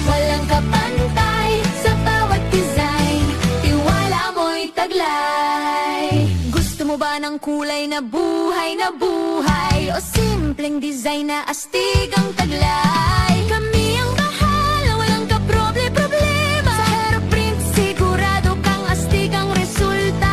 walang kapantay. Sa bawat design, tiwala mo'y taglay. Gusto mo ba ng kulay na buhay na buhay? O simpleng design na astig ang taglay? Kami ang bahala, walang kaproble-problema. Sa Heartprint, sigurado kang astig ang resulta.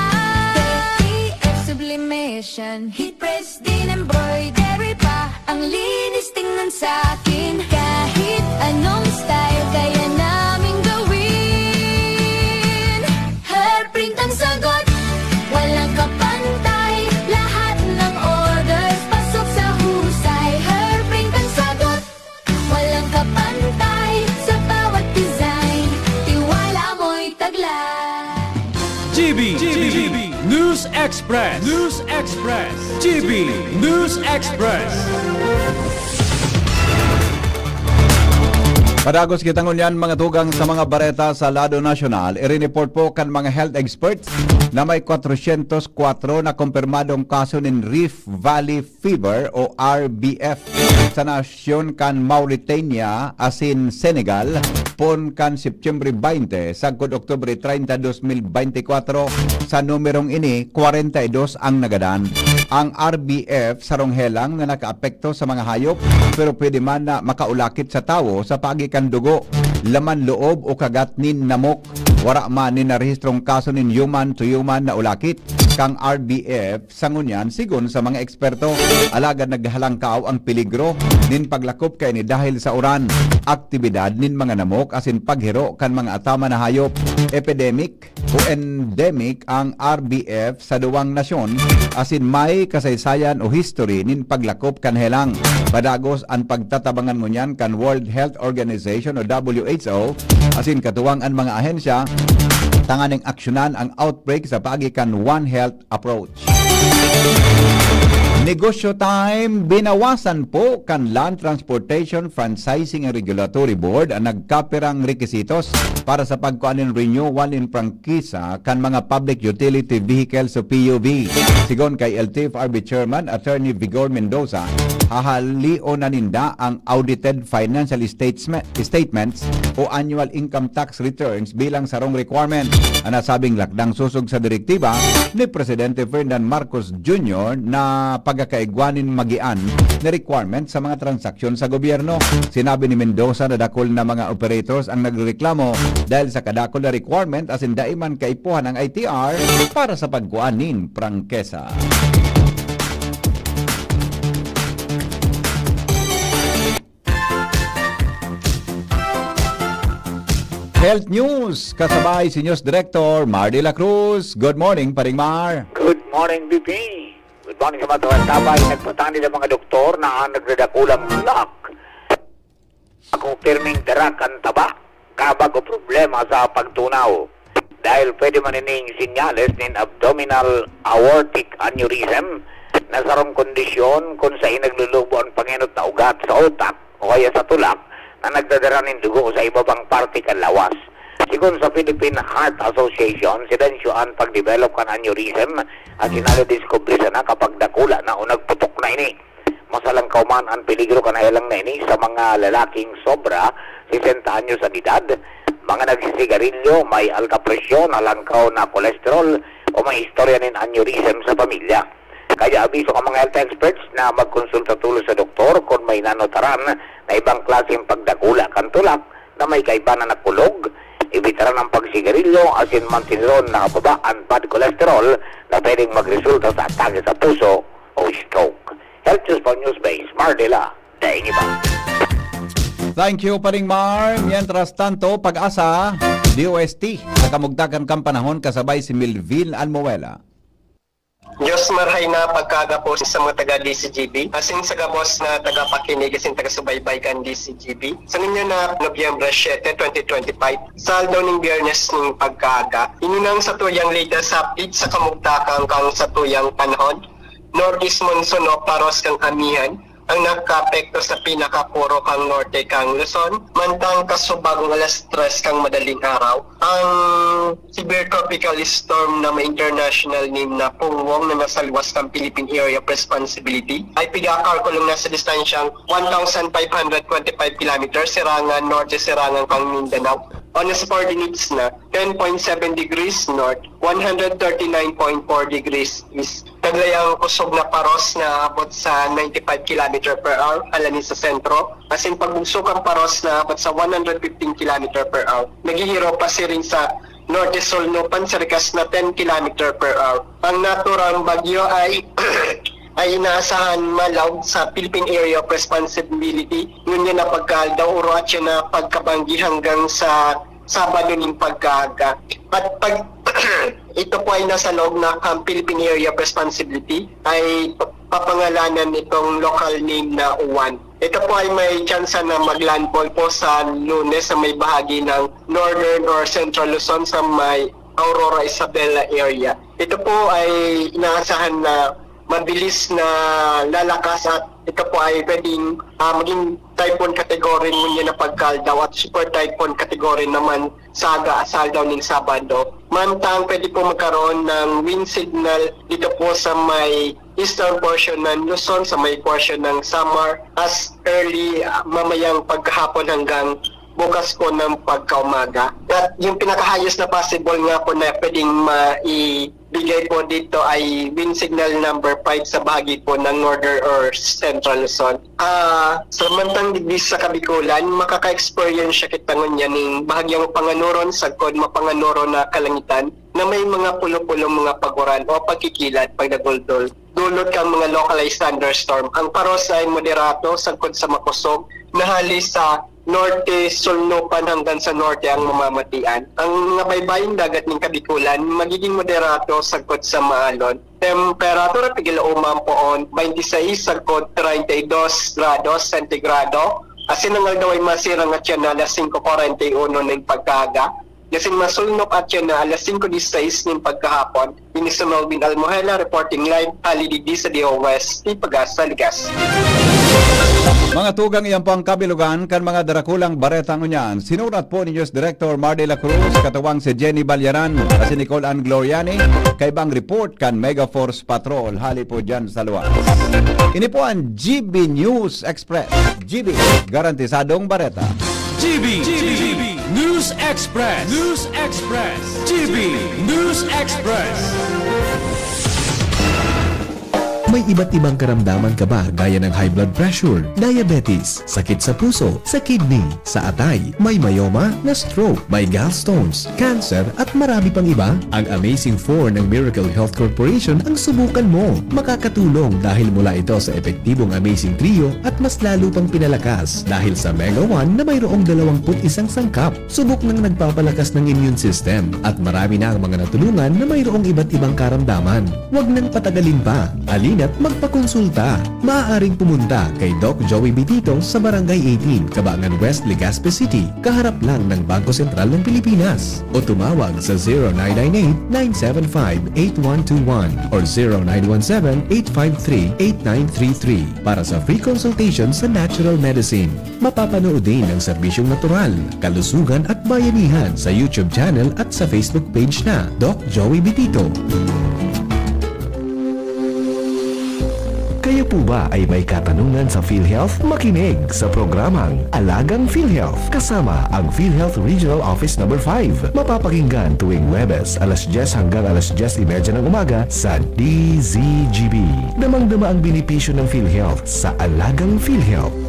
KTF Sublimation, heat press din embroidery pa. Ang linis tingnan sa'kin. Kahit anong style, kaya namin gawin. Heartprint ang sagot, walang kapantay. Lahat ng orders, pasok sa husay. Heartprint ang sagot, walang kapantay. Sa bawat design, tiwala mo'y taglay. GB News Express. GB News Express. Padagos kitang unyan mga tugang sa mga bareta sa lado nasyonal, i-report po kan mga health experts na may 404 na kumpirmadong kaso ng Rift Valley Fever o RVF sa nasyon kan Mauritania asin Senegal pon kan September 20 sagkod Oktubre 30, 2024 sa numerong ini 42 ang nagadan. Ang RBF sarong helang na nakaapekto sa mga hayop pero pwede man na makaulakit sa tao sa pagikan dugo, laman loob o kagat nin namok. Wara man ni narehistrong kaso nin human to human na ulakit kang RBF sangunyan sigon sa mga eksperto alagad naghalangkaw ang peligro nin paglakop kay ni dahil sa uran aktibidad nin mga namok asin paghiro kan mga atama na hayop. Epidemic o endemic ang RBF sa duwang nasyon asin may kasaysayan o history nin paglakop kan helang. Padagos ang pagtatabangan mo niyan kan World Health Organization o WHO asin katuwang ang mga ahensya tanganing aksyonan ang outbreak sa pagikan One Health approach. Negosyo time, binawasan po kan Land Transportation Franchising and Regulatory Board ang nagkapirang rekisitos para sa pagkuanin renewal in prangkisa kan mga public utility vehicles o PUV. Sigon kay LTFRB Chairman Attorney Vigor Mendoza, hahalio na ninda ang audited financial statements o annual income tax returns bilang sarong requirement. Ang nasabing lakdang susog sa direktiba ni Presidente Ferdinand Marcos Jr. na pagkakaigwanin magian na requirement sa mga transaksyon sa gobyerno. Sinabi ni Mendoza na dakol na mga operators ang nagreklamo dahil sa kadakol na requirement asin daiman kaipuhan ang ITR para sa pagkuanin prangkesa. Health News, kasabay si News Director Mar de la Cruz. Good morning, Paring Mar. Good morning, BP. Good morning sa mga tabay. Nagpuntahan nila mga doktor na nagdadakulang lock. Ako pirming darak ang taba. Kabag o problema sa pagtunaw. Dahil pwede manining sinyales ng abdominal aortic aneurysm na sarong kondisyon kung saan naglulubo ang panginot na ugat sa utak o kaya sa tulak na nagdadara ng dugo sa ibabang parte kan lawas. Sigun sa Philippine Heart Association, sidensyuan pag-develop kan aneurysm at sinalo-discovery sana kapag dakula na o nagputok na ini. Masalang kauman ang peligro kanahilang na ini sa mga lalaking sobra 60 anyos sa edad, mga nagsisigarilyo, may alkapresyon, alangkaw na kolesterol o may istorya ng aneurysm sa pamilya. Kaya abiso ka mga health experts na magkonsulta tulo sa doktor kung may nanotaran na ibang klaseng pagdakula kan tulak na may kaiba na nakulog, ibitaran ang pagsigarilyo asin mantinron na kababa ang bad cholesterol na pwedeng magresulta sa atake sa puso o stroke. Health News for Newsbase, Mardela, daing iba. Thank you, Paring Mar. Mientras tanto, Pag-asa, DOST, nakamugdakan kang panahon kasabay si Milvin Almoela. Diyos marhay na pagkagapos sa mga taga-DCGB, asin sa gabos na taga-pakinig asin taga-subaybay kan DCGB. Sa ninyo na Nobyembre 7, 2025, sa aldaw ng Biyernes ng pagkaga, ininang sa tuyang latest update sa kamugdakan kang sa tuyang panahon, Northeast monsoon o paros kang amihan, ang nagka-apekto sa pinakapuro kang norte kang Luzon, mantang kasubagong alas 3 kang madaling araw. Ang severe tropical storm na may international name na Pungwong na nasa luwas ng Philippine Area of Responsibility ay pigakalkulong na sa distansyang 1,525 km sirangan norte sirangan kang Mindanao. On its coordinates na 10.7 degrees north, 139.4 degrees east. Taglayang kusog na paros na abot sa 95 km per hour, alanin sa sentro. As in pagbusok ang paros na abot sa 115 km per hour. Naghihiro pa si rin sa norte solnopan sa rikas na 10 km per hour. Ang naturang bagyo ay ay inaasahan malaw sa Philippine Area of Responsibility. Ngunyan na pagkaldaw, uro at yun na pagkabanggi hanggang sa Sabado ng pagkaga. At pag ito po ay nasa loob ng Philippine Area of Responsibility, ay papangalanan itong local name na Uwan. Ito po ay may chance na maglandfall po sa Lunes sa may bahagi ng Northern or Central Luzon sa may Aurora Isabela area. Ito po ay inaasahan na mabilis na lalakas at ito po ay pwedeng maging typhoon category ngunyan na pagkaldaw at super typhoon category naman sa agaasal daw ng Sabado. Mantang pwede po magkaroon ng wind signal dito po sa may eastern portion ng Luzon, sa may portion ng Samar as early mamayang paghapon hanggang bukas po ng pagkaumaga. At yung pinakahayos na possible nga po na pwedeng maibigay po dito ay wind signal number 5 sa bahagi po ng Northern or Central Luzon. Samantang digdi sa Kabikulan, makaka-experience siya kitangon yan ng bahagyang panganuron sa kod mapanganuro na kalangitan na may mga pulo-pulo mga paguran o pagkikilat pag naguldol. Dulot kang mga localized thunderstorm. Ang paros ay moderato sagkod sa makusog na halis sa norte, sulnupan hanggang sa norte ang mamamatian. Ang mga baybaying dagat ng Kabikulan magiging moderato sagkod sa maalon. Temperatura pigil umampoon 26 sagkod 32 grados sentigrado. Asin ang daw ay masirang at yan na alas 5:41 ng pagkaga. Kasi masulnok at yan na alas 5:16 ng pagkahapon. Ini sa Melvin Almohela reporting live, halidigdi sa DOS, Pag-asa, Ligas. Mga tugang iyan po ang kabilugan kan mga darakulang baretang unyan. Sinurat po ni News Director Mar de la Cruz, katawang si Jenny Balyaran, si Nicole Ann Gloriani, kay bang report kan Mega Force Patrol. Hali po dyan sa luwas. Ini po ang GB News Express. GB, garantisadong bareta. GB News Express. GB News Express. May iba't ibang karamdaman ka ba gaya ng high blood pressure, diabetes, sakit sa puso, sa kidney, sa atay, may myoma, na stroke, may gallstones, cancer at marami pang iba? Ang Amazing 4 ng Miracle Health Corporation ang subukan mo. Makakatulong dahil mula ito sa epektibong Amazing Trio at mas lalo pang pinalakas dahil sa Mega 1 na mayroong 21 sangkap. Subok ng nagpapalakas ng immune system at marami na ang mga natulungan na mayroong iba't ibang karamdaman. Huwag nang patagalin pa. At magpakonsulta. Maaaring pumunta kay Doc Joey Bitito sa Barangay 18, Cabangan West, Legazpi City, kaharap lang ng Bangko Sentral ng Pilipinas. O tumawag sa 0998-975-8121 or 0917-853-8933 para sa free consultation sa natural medicine. Mapapanood din ang serbisyong natural, kalusugan at bayanihan sa YouTube channel at sa Facebook page na Doc Joey Bitito. Kayo po ba ay may katanungan sa PhilHealth? Makinig sa programang Alagang PhilHealth kasama ang PhilHealth Regional Office No. 5. Mapapakinggan tuwing Huwebes alas 10 hanggang alas 10:30 ng umaga sa DZGB. Damang-dama ang benepisyo ng PhilHealth sa Alagang PhilHealth.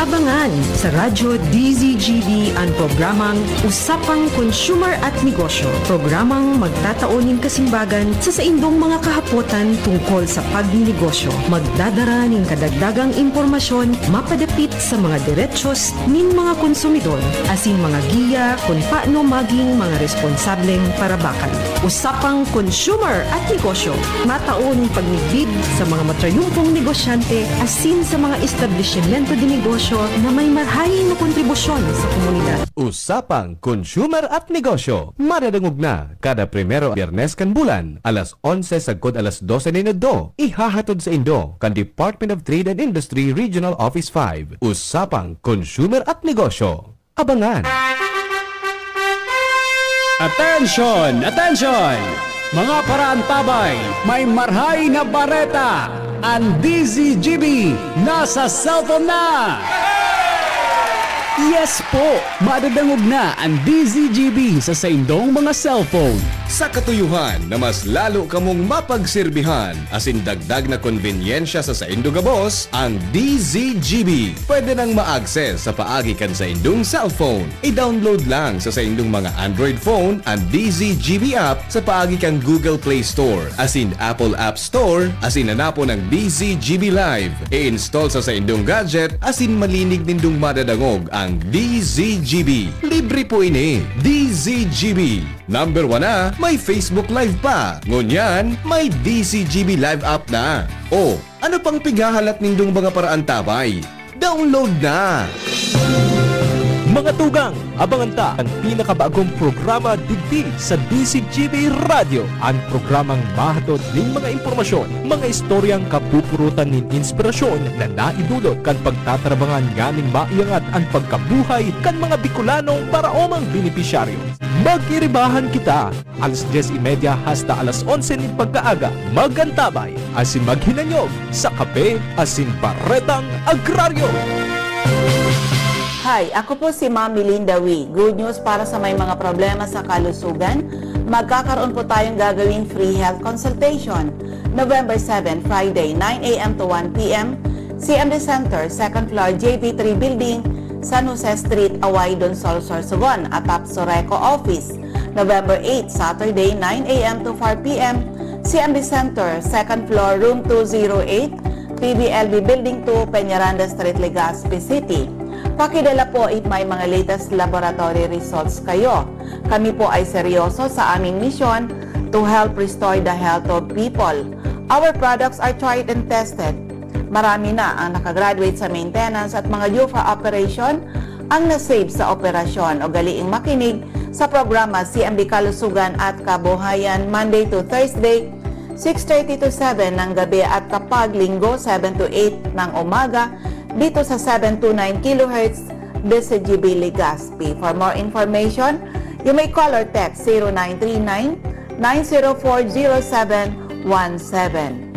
Abangan sa Radyo DZGB ang programang Usapang Consumer at Negosyo. Programang magtataunin kasimbagan sa saindong mga kahapotan tungkol sa pagninegosyo. Magdadara ng kadagdagang impormasyon mapadapit sa mga diretsos nin mga konsumidor asin mga giya kung paano maging mga responsableng parabakan. Usapang Consumer at Negosyo. Mataon pagnigbid sa mga matrayumpong negosyante asin sa mga establishmento de negosyo na may marhaing na kontribusyon sa komunidad. Usapang Consumer at Negosyo. Maradangog na kada primero Biyernes kan bulan, alas 11 sagkod alas 12 ninudo. Ihahatod sa Indo kan Department of Trade and Industry Regional Office 5. Usapang Consumer at Negosyo. Abangan! Attention! Attention! Mga paraantabay, may marhay na bareta! Ang DZGB nasa cellphone na! Yes po! Madadangog na ang DZGB sa saindong mga cellphone. Sa katuyuhan na mas lalo kamong mapagserbihan, asin dagdag na konbinyensya sa saindong gabos, ang DZGB. Pwede nang ma-access sa paagi kan sa indong cellphone. I-download lang sa saindong mga Android phone ang DZGB app sa paagi kan Google Play Store, asin Apple App Store, asin nanapo ng DZGB Live. I-install sa saindong gadget, asin malinig nindong madadangog ang DZGB. Libre po ini. DZGB. Number 1 na, may Facebook Live pa. Ngunyan, may DZGB Live app na. O, ano pang pighahalat nindong mga paraan tabay? Download na! Mga tugang, abangan ta ang pinakabagong programa digdi sa DZGB Radio. Ang programang mahatod ng mga impormasyon, mga istoryang kapupurutan ng inspirasyon na naidulot kan pagtatrabangan nganing maiangat ang pagkabuhay kan mga Bicolanong para omang benepisyaryo. Magkiribahan kita alas 10:30 hasta alas 11 ng pagkaaga. Magantabay asin maghinanyog sa kape asin baretang agraryo. Hi, ako po si Ma'am Melinda Wee. Good news para sa may mga problema sa kalusugan. Magkakaroon po tayong gagawing free health consultation. November 7, Friday, 9 a.m. to 1 p.m. CMD Center, 2nd floor, JP3 Building, San Jose Street, Away, Donsol, Sorsogon, atap Soreco Office. November 8, Saturday, 9 a.m. to 4 p.m. CMD Center, 2nd floor, room 208, PBLB Building 2, Peñaranda Street, Legazpi City. Pakidala po if may mga latest laboratory results kayo. Kami po ay seryoso sa aming misyon to help restore the health of people. Our products are tried and tested. Marami na ang nakagraduate sa maintenance at mga due for operation ang nasave sa operasyon. O galiing makinig sa programa CMD Kalusugan at Kabuhayan Monday to Thursday, 6:30 to 7 ng gabi at kapag linggo 7 to 8 ng umaga dito sa 729 kHz DCGB Legazpi. For more information, you may call or text 0939-904-0717.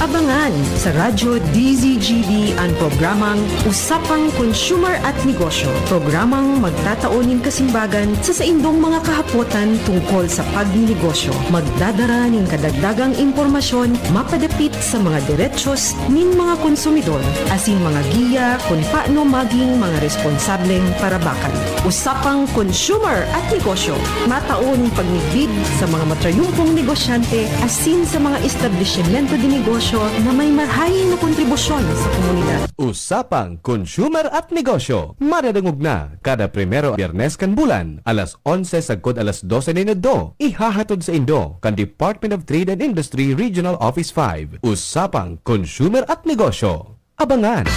Abangan sa Radyo DZGB ang programang Usapang Consumer at Negosyo. Programang magtataunin kasimbagan sa saindong mga kahapotan tungkol sa pagnegosyo. Magdadara ng kadagdagang impormasyon mapadapit sa mga diretsyon nin mga konsumidor asin mga giya kung paano maging mga responsableng parabakan. Usapang Consumer at Negosyo. Mataon pagnigbid sa mga matrayumpong negosyante asin sa mga establishmento de negosyo na may marhaing na kontribusyon sa komunidad. Usapang Consumer at Negosyo. Madadangog na kada primero Biyernes kan bulan, alas 11 sagkod alas 12 ni Nodo. Ihahatod sa Indo kan Department of Trade and Industry Regional Office 5. Usapang Consumer at Negosyo. Abangan!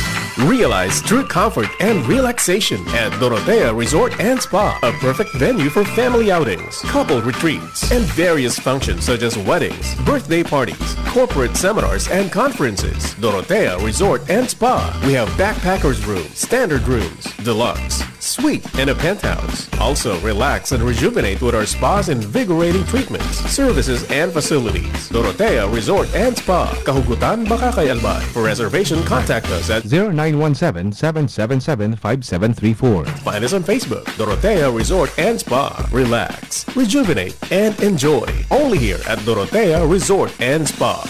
Realize true comfort and relaxation at Dorotea Resort and Spa, a perfect venue for family outings, couple retreats, and various functions such as weddings, birthday parties, corporate seminars, and conferences. Dorotea Resort and Spa. We have backpackers rooms, standard rooms, deluxe, suite, and a penthouse. Also, relax and rejuvenate with our spa's invigorating treatments, services, and facilities. Dorotea Resort and Spa, Kahugutan, Bakakay, Albay. For reservation, contact us at 0917-777-5734. Find us on Facebook, Dorotea Resort and Spa. Relax, rejuvenate, and enjoy. Only here at Dorotea Resort and Spa.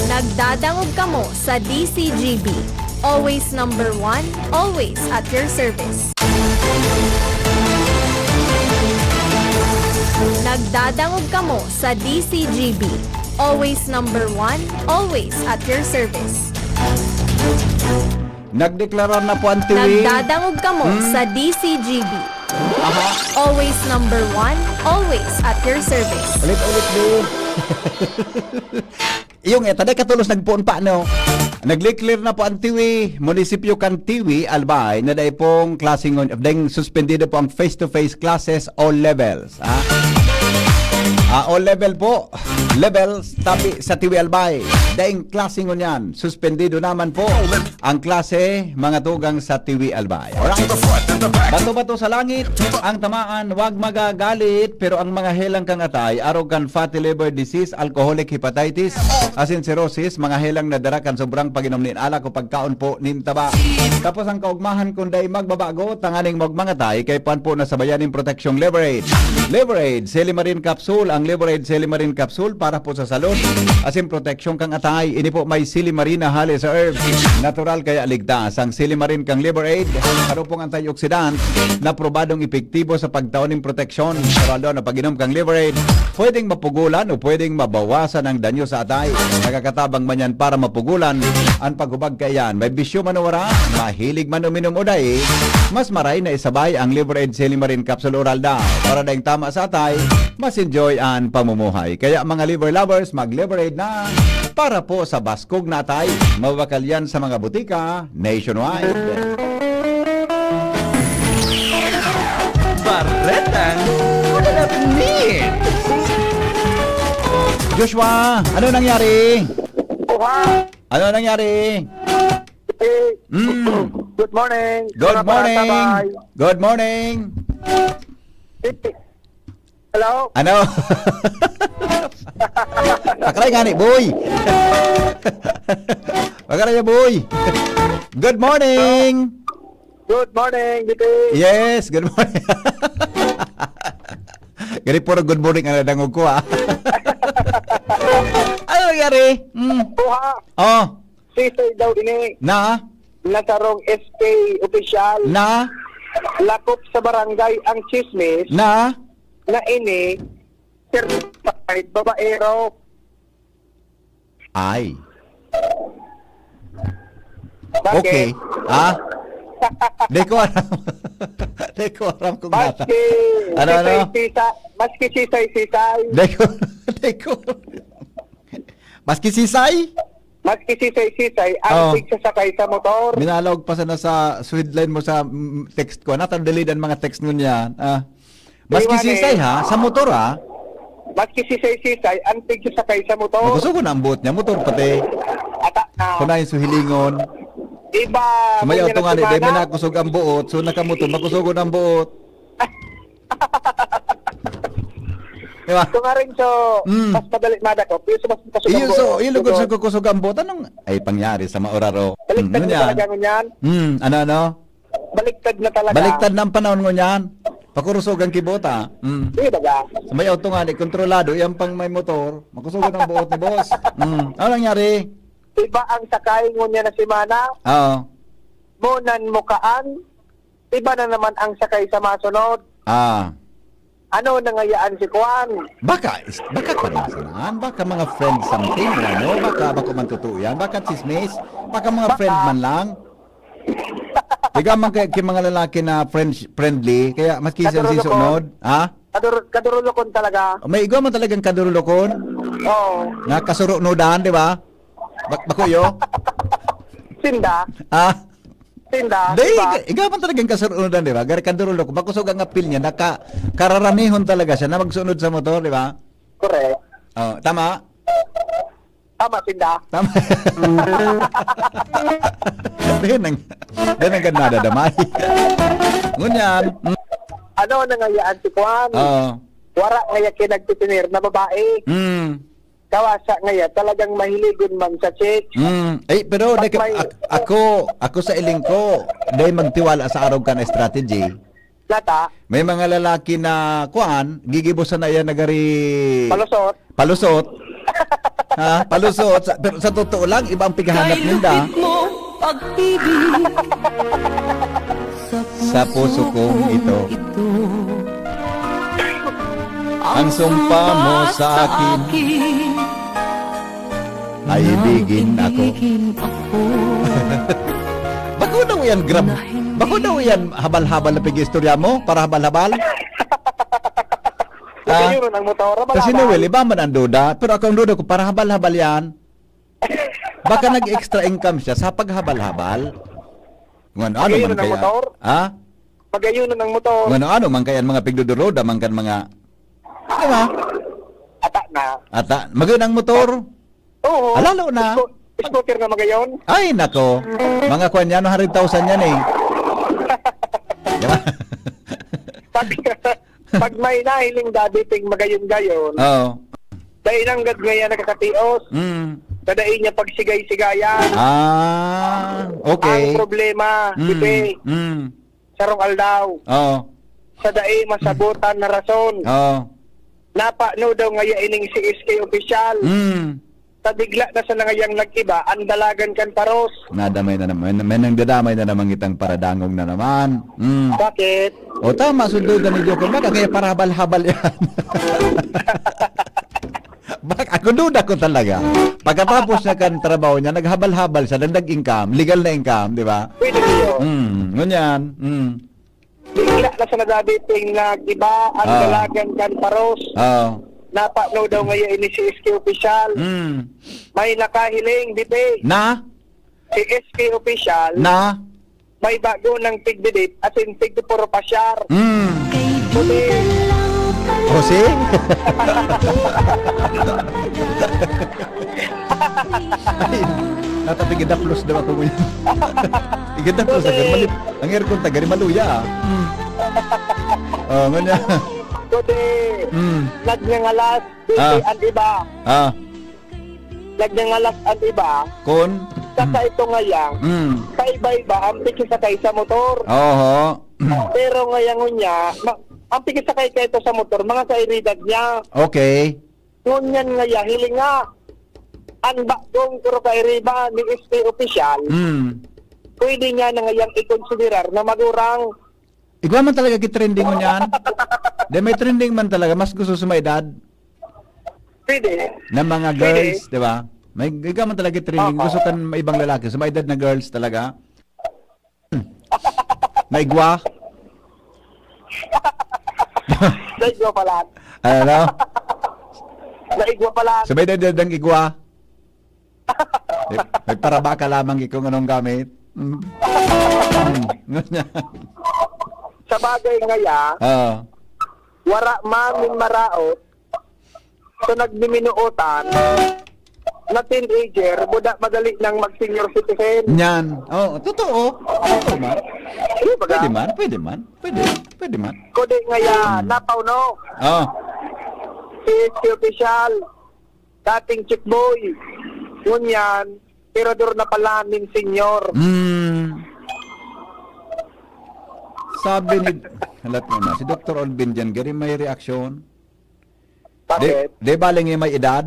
Nagdadangog kamo sa DCGB. Always number one, always at your service. Nagdadangog kamo sa DCGB. Always number one, always at your service. Nagdeklara na po ang tiwi. Nagdadangog kamo sa DCGB. Always number one, always at your service. Ulit-ulit do. Yung taday katulos nagpuon pa no. Nagli-clear na po ang Tiwi, munisipyo kan Tiwi, Albay, na dahil pong klaseng dahil suspendido po ang face-to-face classes all levels. All level po, levels tapi sa Tiwi Albay. Dahil klaseng yan, suspendido naman po ang klase mga tugang sa Tiwi Albay. Alright? Bato-bato sa langit, ang tamaan, wag magagalit, pero ang mga helang kang atay, arrogant fatty liver disease, alcoholic hepatitis, asin cirrhosis, mga helang nadarakan sobrang pag-inom nin alak o pagkaon po nin taba. Tapos ang kaugmahan kung day magbabago, tanganing magmangatay, kay pan po na sabayanin proteksyong Leverage. Leverage, Selimarin Capsule, ang Leverage Selimarin Capsule para po sa salud, asin proteksyon kang atay, ini po may Silimarin na hali sa herbs. Natural kaya ligtas ang Silimarin kang Leverage, karo pong antioxidant na probadong epektibo sa pagtaon ng proteksyon. Sarado na pag-inom kang Leverage, pwedeng mapugulan o pwedeng mabawasan ang danyo sa atay. Nakakatabang man yan para mapugulan ang paghubag kayan. May bisyo man wara, mahilig man uminom o dahi, mas maray na isabay ang Leverage Selimarin Capsule Oral daw para dahing tama sa atay, mas enjoy ang pamumuhay. Kaya mga liver lovers, mag-Leverage na para po sa baskog na atay. Mabakal yan sa mga butika nationwide. Baretang Manapnit. Joshua, ano nangyari? Ano nangyari? Good morning. Good Mga morning. Bye. Good morning. Hello? Ano? Pakaray nga ni, boy. Pakaray niya, boy. Good morning. Good morning, Dito. Yes, good morning. Gani puro good morning ang nadangog ko, ha? Ano nangyari? Buha. Oh. Sisay daw ini. Na? Nasarong SK official. Na? Lakop sa barangay ang chismis. Na? Na ini certified babaero. Ay. Bakit? Okay. Ha? Di ko alam. Di ko alam kung nata. Ano? Maski sisay-sisay. Di ko. Maski sisay? Maski sisay-sisay, ang sasakay sa motor. Minalog pa sana sa sweet line mo sa text ko. Natandalidan mga text nun yan. Maski Iwan sisay eh. ha, sa motor ha. Maski sisay-sisay, ang tigsasakay sa motor. Makusugo na ang buot niya, motor pati. Ata na. Kunain suhilingon. Iba. Sumayaw kung to nga ni, yan ang dahil may semana, nakusog ang buot, so nakamotor, makusugo na ang buot. Diba? Ito nga rin, so, mas madali madakop. Yung mas kasugang Iyo, so, ilugod sa kukusog ang buot, anong ay pangyari sa maoraro? Baliktad na talaga ngunyan. Ano? Baliktad na talaga. Baliktad na ang panahon ngunyan. Pakurusog ang kibota. Di ba ga? Sumayaw to nga ni, kontrolado, yan pang may motor, makusugo ng buot ni boss. Ano nangyari? Iba ang sakay ngunyan na semana. Oo. Munan mukaan. Iba na naman ang sakay sa masunod. Ano nangayaan si Kwan? Baka panasanan, baka mga friend something, ano? Baka man totoo yan, baka chismis, baka mga friend man lang. Ikaw man kay mga lalaki na friendly, kaya maski siya sisunod, ha? Kadurulokon talaga. May ikaw man talagang kadurulokon? Oo. Na kasurunodan, di ba? Bakuyo? Sinda. Sinda. Di, ikaw man talagang kasurunodan, di ba? Gari kadurulokon, bakusog ang apil niya, kararamihan talaga siya na magsunod sa motor, di ba? Correct. Oh, tama? Tama, Sinda. Tama. Yan ang ganda damay. Ngunyan. Ano nangayaan si Kwan? Oo. Wara ngaya kinagtitinir na babae. Kawasa ngaya talagang mahiligon man sa chick. Pero ako sa iling ko, dahil magtiwala sa araw ka na strategy. Lata. May mga lalaki na kuan, gigibusan na yan nagari palusot. Ha, palusot. Pero sa totoo lang, iba ang pighahanap ninda. Sa puso kong ito. Ang sumpa mo sa akin ay ibigin ako. Bako daw yan, bako daw yan habal-habal na pig-istorya mo para habal-habal? Yun ang motor. Kasi ni Will, iba man ang duda. Pero ako ang duda ko, para habal-habal yan. Baka nag-extra income siya sa paghabal-habal. Ano man kaya? Motor? Ha? Magayunan ng motor. Ano man kaya mga pigduduroda, man kan mga... Diba? Ata. Magayon ang motor? Oo. Alalo na. Scooter na magayon? Ay, nako. Mga kwan yan, 100,000 yan eh. Diba? Pag may nahiling dabiting magayon-gayon, dahil ang gad ngayon nakakatios, dadain niya pagsigay-sigayan. Okay. Ang problema, sipe, sarong aldaw, sa daig masabutan na rason, napano daw ngaya ining si SK official, tadigla na sa nangayang nag-iba, ang dalagan kan paros. Nadamay na naman. May nang dadamay na naman itang paradangog na naman. Bakit? O tama, sundudan ni Joko. Baka kaya para habal-habal yan. Baka ako duda ko talaga. Pagkatapos na kan trabaho niya, naghabal-habal siya, nagdag-income, legal na income, di ba? Pwede niyo. Ngunyan. Bigla na sa nadabiting nag-iba, ang dalagan kan paros. Napano daw ngayon ini si SK official. May nakahiling, dipe. Na? Si SK official. Na? May bago ng tigdidip as in tigdipuro pasyar. Jose? Natatigid plus daw ako ngayon. Tigid na plus agad malip. Ang aircon tagari maluya. Nganya. Kundi, nagnangalas, ang iba. Nagnangalas ang iba. Kon? Saka ito ngayang, kaiba-iba, ang pikisakay sa motor. Pero ngayang niya, ang pikisakay ka ito sa motor, mga kairidad niya. Okay. Ngunyan ngaya, hiling nga, ang bakong kuro kairiba ni SK official, pwede niya na ngayang i-considerar na magurang. Ikaw man talaga kitrending mo niyan. De may trending man talaga, mas gusto sa may edad. Pwede. Na mga girls, di ba? May ikaw man talaga trending, gusto kan may ibang lalaki, sa may edad na girls talaga. May igwa. Naigwa pala. Ano? Naigwa pala. Sa may edad ng igwa. May paraba ka lamang kung anong gamit. Sa bagay ngaya, wara man min maraot, so nagdiminuotan, na teenager, buda madali nang mag-senior citizen. Yan. Oh, totoo. Totoo man. Ano ba Pwede ga? man, pwede man. Pwede man. Kundi ngaya, napaw no, Oh. si official, dating chick boy, ngunyan, tirador na pala min senior. Sabi ni halat mo na si Dr. Olvin diyan gari may reaksyon. Bakit? De baling may edad.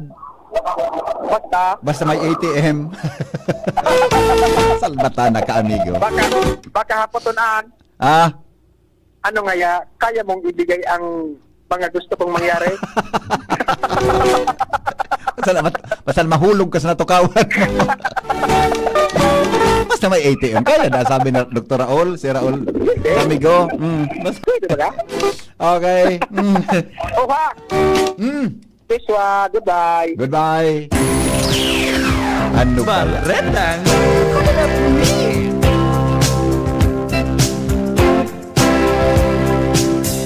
Basta may ATM. Salbata na ka amigo. baka hapotonan, Ah, ano ngaya, kaya mong ibigay ang mga gusto kong mangyari? basta mahulog ka sa natukawan. Basta may ATM. Kaya na sabi na Dr. Raul, si Raul, amigo. Basta. Okay. Oha! Piswa, goodbye. Goodbye. Ano ba? Baretang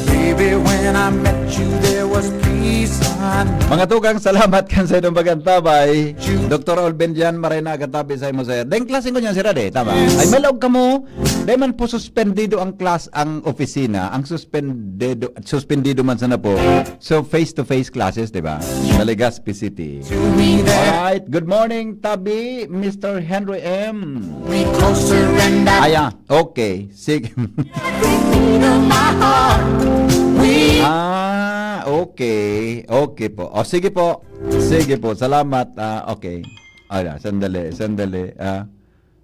Baby, when I met you, there was peace on Mga tugang, salamat kan sa itong bagantabay. Dr. Olben dyan, maray na agatabi sa imo sir. Dahil klase ko niyan sir, tama? Ay, malawag ka mo. Dahil man po suspendido ang class, ang opisina. Ang suspendido man sana po. So, face-to-face classes, di ba? Sa Legazpi City. Alright, good morning, Tabi, Mr. Henry M. Aya, okay. Sige. Okay. Okay po. O, sige po. Sige po. Salamat. Okay. Sandali.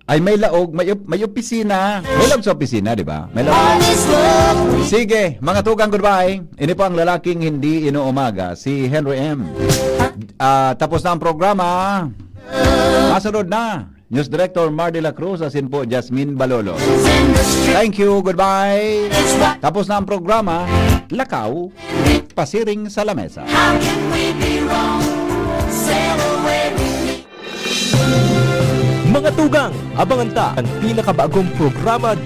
Ay, may laog. May opisina. May laog sa opisina, di ba? May laog. Sige. Mga tugang, goodbye. Ini po ang lalaking hindi inuumaga. Si Henry M. Tapos na ang programa. Masunod na. News Director Mar de la Cruz, asin po Jasmine Balolo. Thank you, goodbye. Tapos na ang programa, Lakaw, pasiring sa lamesa. Mga tugang, abangan ta ang pinakabagong programa